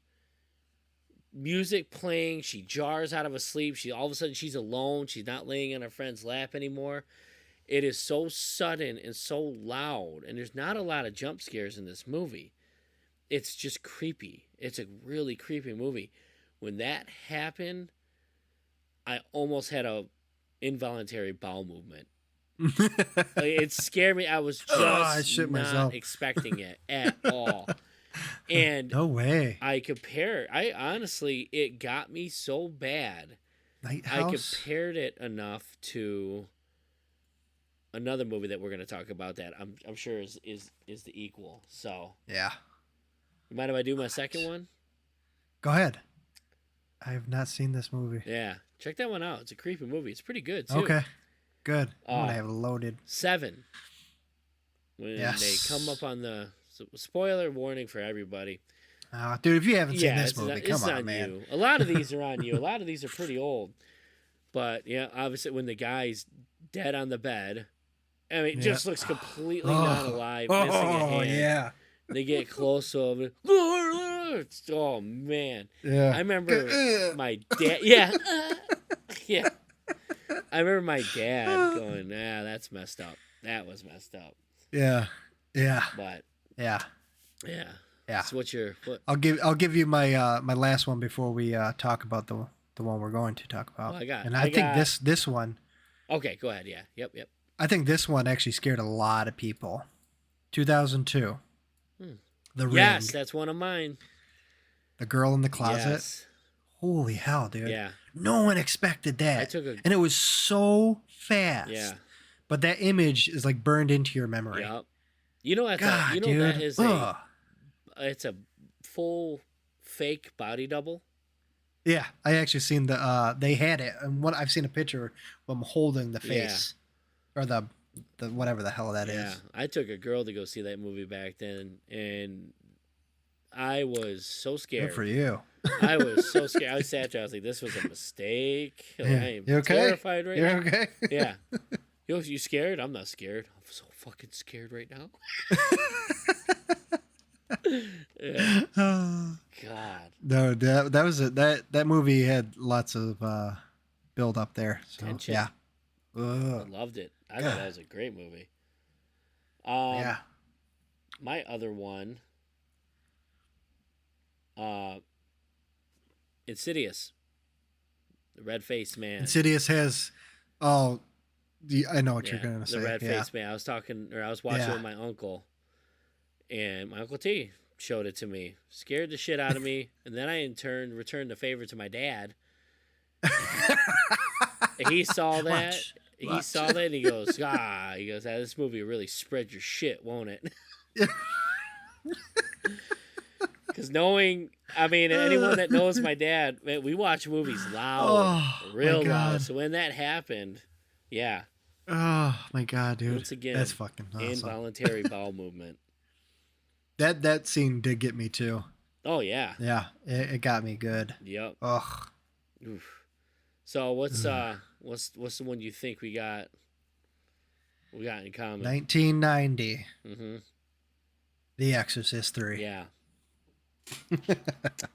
A: music playing, she jars out of a sleep. All of a sudden she's alone. She's not laying on her friend's lap anymore. It is so sudden and so loud, and there's not a lot of jump scares in this movie. It's just creepy. It's a really creepy movie. When that happened, I almost had a involuntary bowel movement. It scared me. I was just not expecting it at all. And
B: no way.
A: I honestly, it got me so bad.
B: Night House?
A: I compared it enough to another movie that we're going to talk about that I'm sure is the equal. So
B: yeah.
A: You mind if I do my second one?
B: Go ahead. I have not seen this movie.
A: Yeah, check that one out. It's a creepy movie. It's pretty good too.
B: Okay, good. I'm gonna have it loaded.
A: 7. When they come up on the spoiler warning for everybody.
B: Dude, if you haven't seen this movie, come on, man.
A: You. A lot of these are on you. A lot of these are pretty old. But yeah, obviously when the guy's dead on the bed, I mean, it just looks completely not alive, missing a hand.
B: Yeah.
A: They get close to him. Oh man.
B: Yeah.
A: I remember my dad. Yeah. Yeah. I remember my dad going, "Nah, that's messed up. That was messed up."
B: Yeah. Yeah.
A: But
B: yeah.
A: Yeah.
B: Yeah.
A: So what's your?
B: I'll give you my my last one before we talk about the one we're going to talk about.
A: Well,
B: I think this one.
A: Okay, go ahead. Yeah. Yep.
B: I think this one actually scared a lot of people. 2002. The Ring.
A: Yes, that's one of mine.
B: The girl in the closet.
A: Yes.
B: Holy hell, dude.
A: Yeah.
B: No one expected that. And it was so fast.
A: Yeah.
B: But that image is like burned into your memory.
A: Yep. You know,
B: God, dude.
A: That is it's a full fake body double.
B: Yeah, I actually seen they had it, and I've seen a picture of them holding the face, or the whatever the hell that is.
A: Yeah, I took a girl to go see that movie back then, and I was so scared.
B: Good for you.
A: I was so scared. I sat there. I was like, "This was a mistake." Like, I am
B: you okay?
A: Terrified right now.
B: You're okay?
A: Yeah. You scared? I'm not scared. I'm so fucking scared right now. Yeah. God.
B: No, that was it. That movie had lots of build up there. So,
A: tension.
B: Yeah.
A: I loved it. I thought that was a great movie. Yeah. My other one, Insidious. The red-faced man.
B: Insidious has, I know what you're gonna say.
A: The red-faced man. I was watching with my uncle, and my Uncle T showed it to me. Scared the shit out of me, and then I in turn returned the favor to my dad. He saw that. He saw that, and he goes, this movie will really spread your shit, won't it? Because anyone that knows my dad, man, we watch movies loud, real loud. So when that happened, yeah.
B: Oh my God, dude!
A: Once again,
B: that's fucking awesome.
A: Involuntary bowel movement.
B: That scene did get me too.
A: Oh yeah.
B: Yeah, it got me good.
A: Yep.
B: Ugh.
A: Oof. So what's the one you think we got in common?
B: 1990.
A: Mm-hmm.
B: The Exorcist 3.
A: Yeah.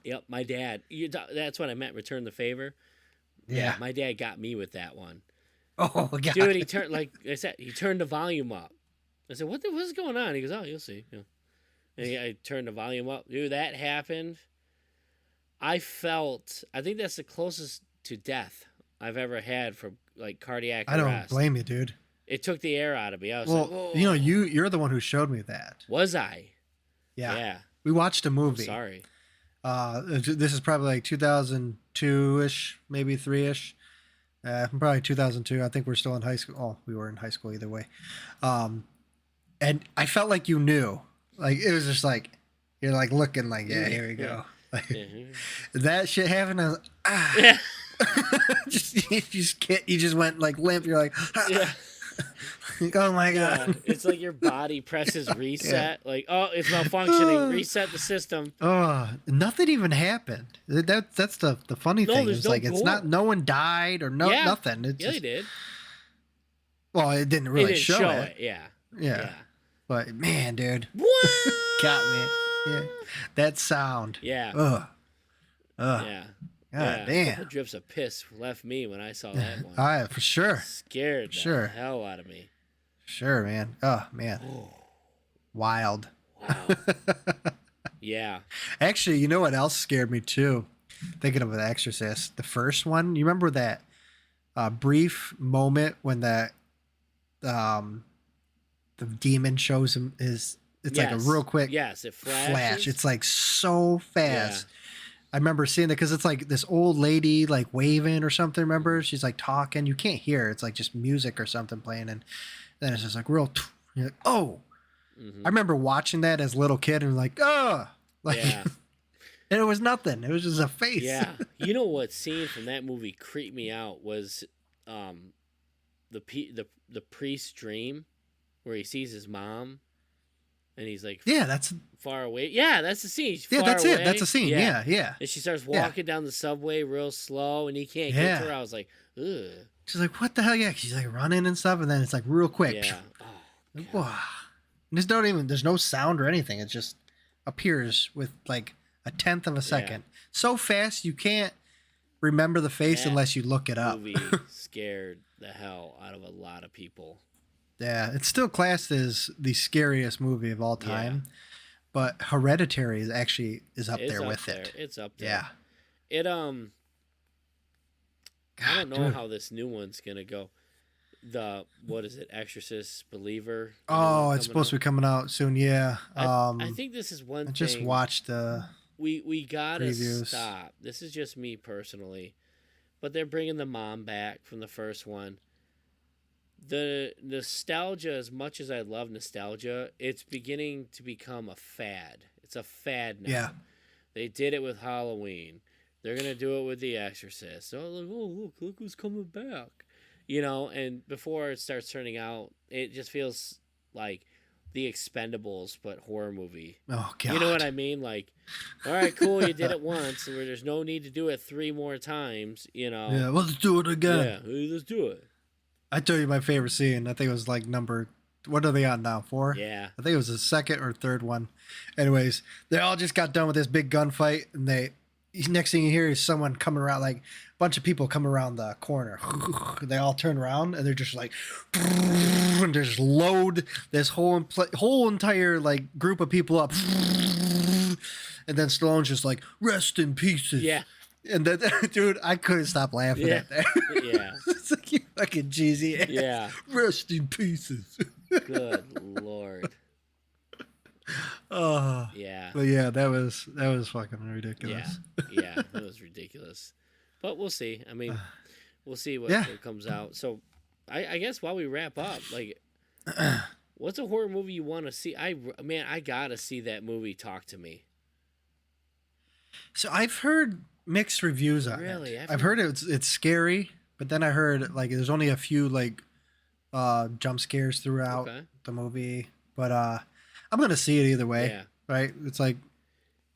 A: Yep, my dad. That's what I meant. Return the favor.
B: Yeah.
A: My dad got me with that one.
B: Oh God.
A: Dude, he turned he turned the volume up. I said, what's going on? He goes, oh, you'll see. Yeah. And I turned the volume up. Dude, that happened. I think that's the closest to death I've ever had from like cardiac arrest.
B: I don't blame you, dude.
A: It took the air out of me. I was
B: whoa. You're the one who showed me that.
A: Was I?
B: Yeah.
A: Yeah.
B: We watched a movie.
A: Sorry.
B: This is probably like 2002-ish, maybe 3-ish. Probably 2002. I think we're still in high school. Oh, we were in high school either way. And I felt like you knew. Like, it was just like, you're like looking like, yeah, here we go.
A: Yeah.
B: That shit happened. I was
A: Yeah.
B: you just went like limp. You're like,
A: Yeah.
B: oh my
A: Yeah.
B: god.
A: It's like your body presses
B: Yeah.
A: reset. Like, oh, it's malfunctioning. Reset the system.
B: Oh, nothing even happened. That's the funny
A: No,
B: thing.
A: there's
B: It's
A: no
B: like it's not.
A: gore.
B: No one died or
A: Yeah.
B: nothing. It's
A: Yeah, they
B: just
A: did.
B: well, it didn't
A: It
B: really
A: didn't
B: show
A: show
B: it.
A: it. Yeah.
B: Yeah.
A: Yeah.
B: But man, dude, got me. Yeah,
A: What?
B: that sound.
A: Yeah.
B: Ugh.
A: Yeah.
B: God
A: Yeah. A couple
B: damn.
A: drips of piss left me when I saw that one.
B: All right, for sure.
A: Scared the
B: Sure.
A: hell out of me.
B: Sure, man. Oh man, wild.
A: Wow. Yeah.
B: Actually, you know what else scared me too? Thinking of The Exorcist, the first one. You remember that brief moment when um, the demon shows him his. It's like a real quick
A: Yes, it flashes.
B: flash. It's like so fast. I remember seeing that because it's like this old lady like waving or something. Remember, she's like talking. You can't hear. It's like just music or something playing, and then it's just like real. You're like, oh. I remember watching that as a little kid and like, oh, like,
A: Yeah.
B: and it was nothing. It was just a face.
A: Yeah. You know what scene from that movie creeped me out was the priest's dream where he sees his mom and he's like
B: Yeah, that's
A: far away. Yeah, that's the scene. He's
B: yeah,
A: far
B: that's
A: away.
B: it. That's a scene. Yeah, yeah.
A: And she starts walking down the subway real slow and he can't get to her. I was like, ugh.
B: She's like, what the hell? Yeah, she's like running and stuff, and then it's like real quick.
A: Yeah.
B: Like, wow. And there's no sound or anything. It just appears with like a tenth of a second. So fast you can't remember the face
A: That
B: unless you look it up.
A: Movie scared the hell out of a lot of people.
B: Yeah, it's still classed as the scariest movie of all time, but Hereditary is up there with it.
A: It's up there.
B: Yeah.
A: It I don't know
B: dude.
A: how this new one's gonna go. What is it? Exorcist Believer.
B: Oh, it's supposed to be coming out soon. Yeah.
A: I think this is one
B: I
A: thing.
B: just watched the.
A: We gotta
B: previews.
A: stop. This is just me personally, but they're bringing the mom back from the first one. The nostalgia, as much as I love nostalgia, it's beginning to become a fad. It's a fad now.
B: Yeah.
A: They did it with Halloween. They're gonna do it with The Exorcist. Look who's coming back. You know, and before it starts turning out, it just feels like The Expendables, but horror movie.
B: Oh God.
A: You know what I mean? Like, all right, cool, you did it once, and there's no need to do it 3 more times. You know?
B: Yeah, let's do it again.
A: Yeah, let's do it.
B: I told you my favorite scene. I think it was like what are they on now? 4?
A: Yeah.
B: I think it was the second or third one. Anyways, they all just got done with this big gunfight, and next thing you hear is someone coming around, like a bunch of people come around the corner. They all turn around and they're just like, and they just load this whole entire like group of people up. And then Stallone's just like, rest in pieces.
A: Yeah.
B: And then, dude, I couldn't stop laughing at that.
A: Yeah.
B: It's like, you fucking cheesy ass.
A: Yeah.
B: Rest in pieces.
A: Good Lord.
B: Oh.
A: Yeah.
B: But yeah, that was fucking ridiculous.
A: Yeah, that was ridiculous. But we'll see. I mean, we'll see what comes out. So, I guess while we wrap up, like, what's a horror movie you want to see? I gotta see that movie. Talk to Me.
B: So I've heard mixed reviews on
A: Really?
B: it. I've heard it's scary, but then I heard like there's only a few like jump scares throughout the movie. But I'm gonna see it either way.
A: Yeah.
B: Right? It's like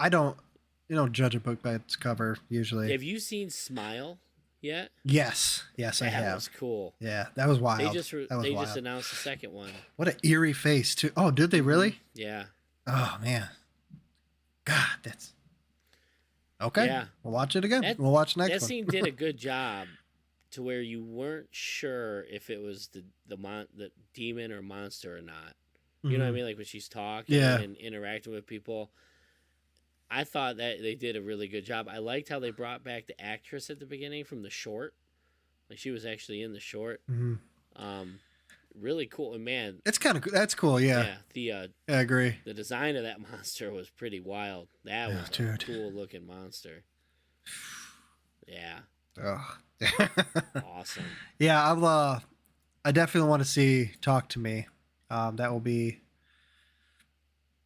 B: you don't judge a book by its cover usually.
A: Have you seen Smile yet?
B: Yes, I have.
A: That was cool.
B: Yeah, that was wild.
A: They just
B: wild.
A: announced the second one.
B: What an eerie face too. Oh, did they really?
A: Yeah.
B: Oh man. God, that's okay.
A: Yeah.
B: We'll watch it again. We'll watch next one.
A: That scene did a good job to where you weren't sure if it was the demon or monster or not. You know what I mean? Like when she's talking and interacting with people. I thought that they did a really good job. I liked how they brought back the actress at the beginning from the short. Like she was actually in the short.
B: Mm-hmm.
A: Really cool. And man,
B: it's kind of that's cool. Yeah.
A: Yeah.
B: I agree.
A: The design of that monster was pretty wild. That was a cool looking monster. Yeah.
B: Oh.
A: Awesome.
B: Yeah, I definitely want to see Talk to Me. That will be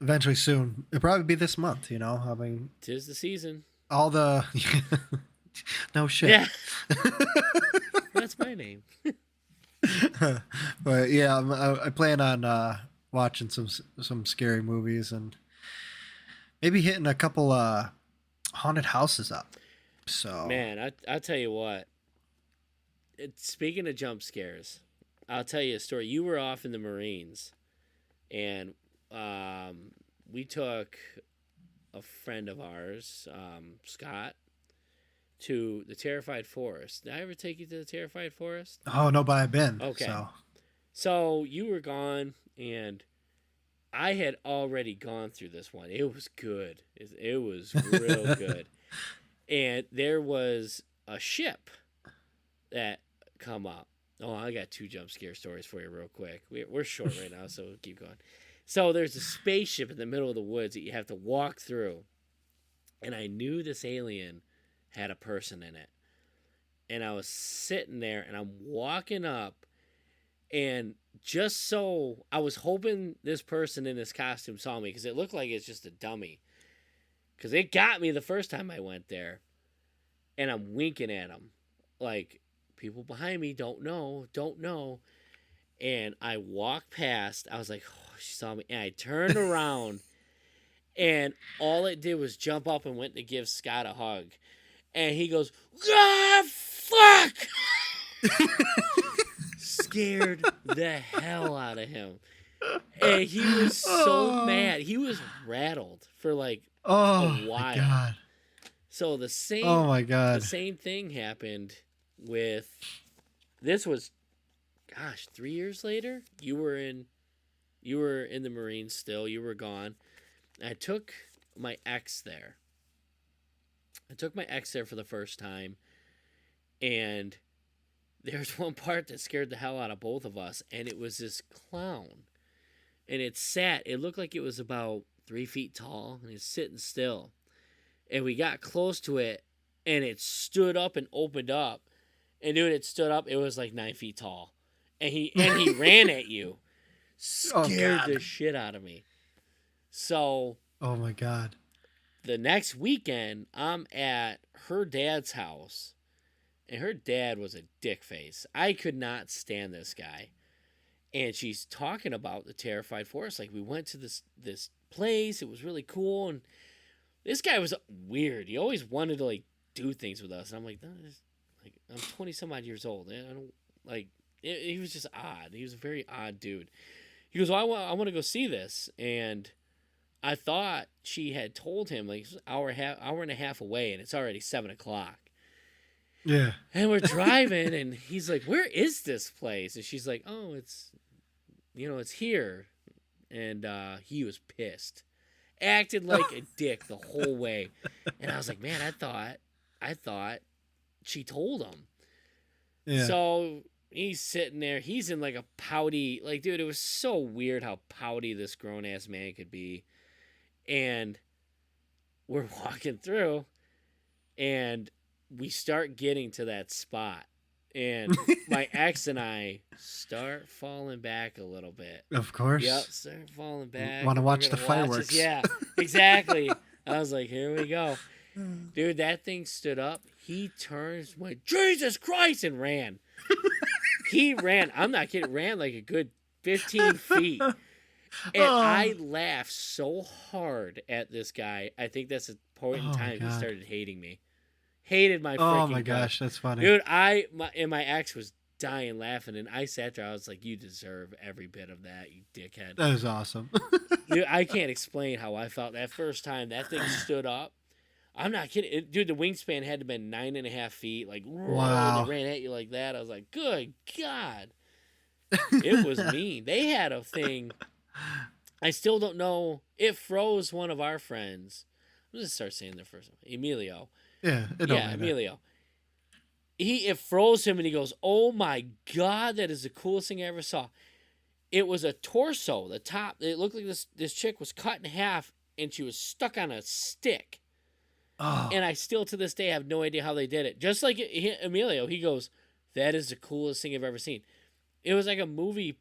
B: eventually soon. It'll probably be this month. I mean,
A: 'Tis the season.
B: all the no shit.
A: Yeah, that's my name.
B: But yeah, I plan on watching some scary movies and maybe hitting a couple haunted houses up. So
A: Man, I'll tell you what. Speaking of jump scares, I'll tell you a story. You were off in the Marines, and we took a friend of ours, Scott, to the Terrified Forest. Did I ever take you to the Terrified Forest?
B: oh no, but I've been.
A: Okay. So you were gone, and I had already gone through this one. It was good. It was real good. And there was a ship that come up. Oh, I got 2 jump scare stories for you real quick. We're short right now, so we'll keep going. So there's a spaceship in the middle of the woods that you have to walk through. And I knew this alien had a person in it. And I was sitting there, and I'm walking up, and just so I was hoping this person in this costume saw me, because it looked like it's just a dummy. Because it got me the first time I went there. And I'm winking at him. Like, people behind me don't know. And I walked past. I was like, oh, she saw me. And I turned around. And all it did was jump up and went to give Scott a hug. And he goes, ah, fuck! Scared the hell out of him. And he was so mad. He was rattled for like a while.
B: My God.
A: So the same
B: my God.
A: the same thing happened with this was 3 years later. You were in the Marines still. You were gone. I took my ex there. For the first time, and there's one part that scared the hell out of both of us, and it was this clown. And it looked like it was about 3 feet tall, and it's sitting still. And we got close to it, and it stood up and opened up. And dude, it stood up. It was like 9 feet tall, and he ran at you, scared the shit out of me. So,
B: oh my God.
A: The next weekend, I'm at her dad's house, and her dad was a dick face. I could not stand this guy. And she's talking about the Terrified Forest. Like, we went to this place. It was really cool, and this guy was weird. He always wanted to like do things with us. And I'm like, no, I'm 20 some odd years old. And I don't like. He was just odd. He was a very odd dude. He goes, well, I want to go see this. And I thought she had told him like hour and a half away, and it's already 7:00.
B: Yeah.
A: And we're driving, and he's like, where is this place? And she's like, oh, it's here. And he was pissed. Acted like a dick the whole way. And I was like, man, I thought she told him. Yeah. So he's sitting there. He's in like a pouty, like, dude, it was so weird how pouty this grown-ass man could be. And we're walking through, and we start getting to that spot. And my ex and I start falling back a little bit.
B: Of course.
A: Yep, start falling back.
B: Want to watch the fireworks.
A: Yeah, exactly. I was like, here we go. Dude, that thing stood up. He turns, went, Jesus Christ, and ran. He ran. I'm not kidding. Ran like a good 15 feet. And I laughed so hard at this guy. I think that's a point in time he started hating me. Hated my freaking
B: Oh my gosh, that's funny.
A: Dude, my ex was dying laughing, and I sat there. I was like, you deserve every bit of that, you dickhead.
B: That was awesome.
A: Dude, I can't explain how I felt that first time that thing stood up. I'm not kidding. Dude, the wingspan had to have been 9.5 feet. Like, wow. They ran at you like that. I was like, good God. It was mean. They had a thing. I still don't know. It froze one of our friends. I'm just start saying their first name. Emilio.
B: Yeah,
A: Emilio. It froze him, and he goes, "Oh my God, that is the coolest thing I ever saw." It was a torso. The top. It looked like this chick was cut in half, and she was stuck on a stick. Oh. And I still to this day have no idea how they did it. Just like Emilio, he goes, "That is the coolest thing I've ever seen." It was like a movie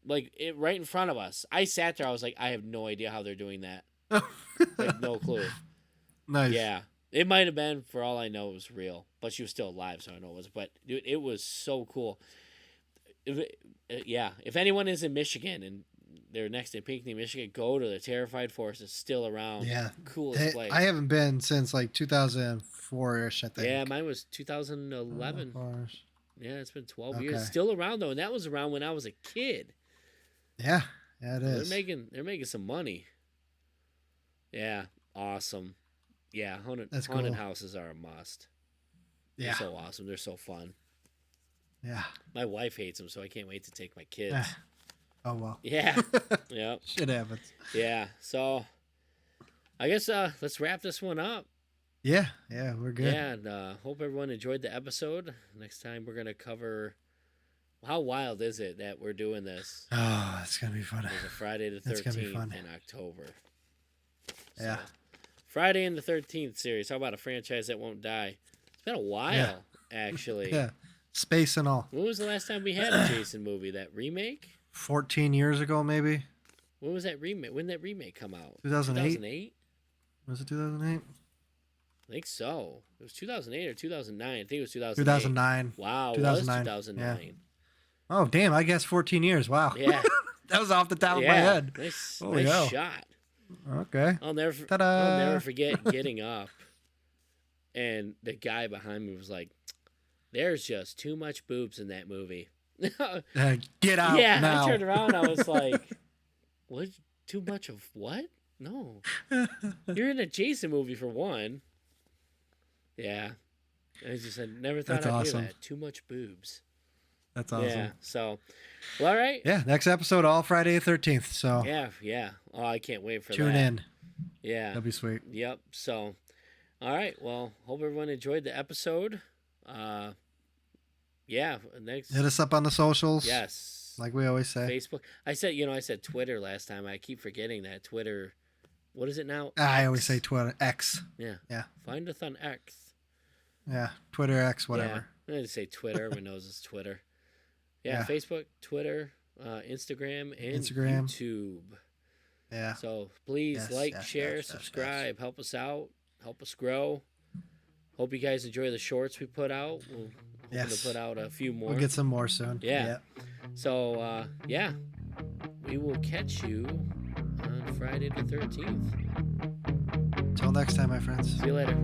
A: like it right in front of us. I sat there. I was like, I have no idea how they're doing that. Like no clue.
B: Nice.
A: Yeah, it might have been, for all I know, it was real. But she was still alive, so I know it was. But dude, it was so cool. If anyone is in Michigan and they're next to Pinckney, Michigan, go to the Terrified Forest. It's still around.
B: Yeah.
A: Coolest place.
B: I haven't been since like 2004-ish, I think.
A: Yeah, mine was 2011. Yeah, it's been 12 years.
B: Okay.
A: Still around though, and that was around when I was a kid.
B: Yeah, it is.
A: They're making some money. Yeah, awesome. Yeah, haunted
B: cool.
A: houses are a must.
B: Yeah.
A: They're so awesome. They're so fun.
B: Yeah.
A: My wife hates them, so I can't wait to take my kids.
B: Oh well.
A: Yeah. Yep.
B: Shit happens.
A: Yeah. So I guess let's wrap this one up.
B: Yeah, we're good.
A: Yeah, and hope everyone enjoyed the episode. Next time we're gonna cover. How wild is it that we're doing this?
B: Oh, it's gonna be fun.
A: There's a Friday the 13th in October.
B: Yeah.
A: So, Friday and the 13th series. How about a franchise that won't die? It's been a while, actually.
B: Yeah. Space and all.
A: When was the last time we had a Jason movie? That remake?
B: 14 years ago, maybe.
A: When was that remake? When did that remake come out?
B: 2008.
A: 2008?
B: Was it 2008?
A: I think so. It was 2008 or 2009. I think it was 2008.
B: 2009.
A: Wow,
B: 2009.
A: It was 2009.
B: Yeah. Oh, damn. I guess 14 years. Wow.
A: Yeah.
B: That was off the top of my head.
A: Nice
B: hell.
A: shot.
B: Okay.
A: I'll never forget getting up, and the guy behind me was like, "There's just too much boobs in that movie."
B: Get out
A: yeah,
B: now.
A: I turned around. I was like, "What? Too much of what? No, you're in a Jason movie for one." Yeah, I never thought I'd hear that. Too much boobs.
B: That's awesome.
A: Yeah. So, well, all right.
B: Yeah. Next episode, all Friday the 13th. So.
A: Yeah. Oh, I can't wait for that.
B: Tune in.
A: Yeah.
B: That'll be sweet.
A: Yep. So, all right. Well, hope everyone enjoyed the episode. Yeah. Next.
B: Hit us up on the socials.
A: Yes.
B: Like we always say.
A: Facebook. I said Twitter last time. I keep forgetting that Twitter. What is it now?
B: I always say Twitter. X.
A: Yeah.
B: Yeah.
A: Find us on X.
B: Yeah. Twitter, X, whatever.
A: Yeah. I just say Twitter. Everyone knows it's Twitter. Yeah. Facebook, Twitter, Instagram, and YouTube.
B: Yeah.
A: So please share, subscribe, help us out, help us grow. Hope you guys enjoy the shorts we put out. We're hoping to put out a few more.
B: We'll get some more soon.
A: Yeah. So, we will catch you on Friday the 13th.
B: Till next time, my friends.
A: See you later.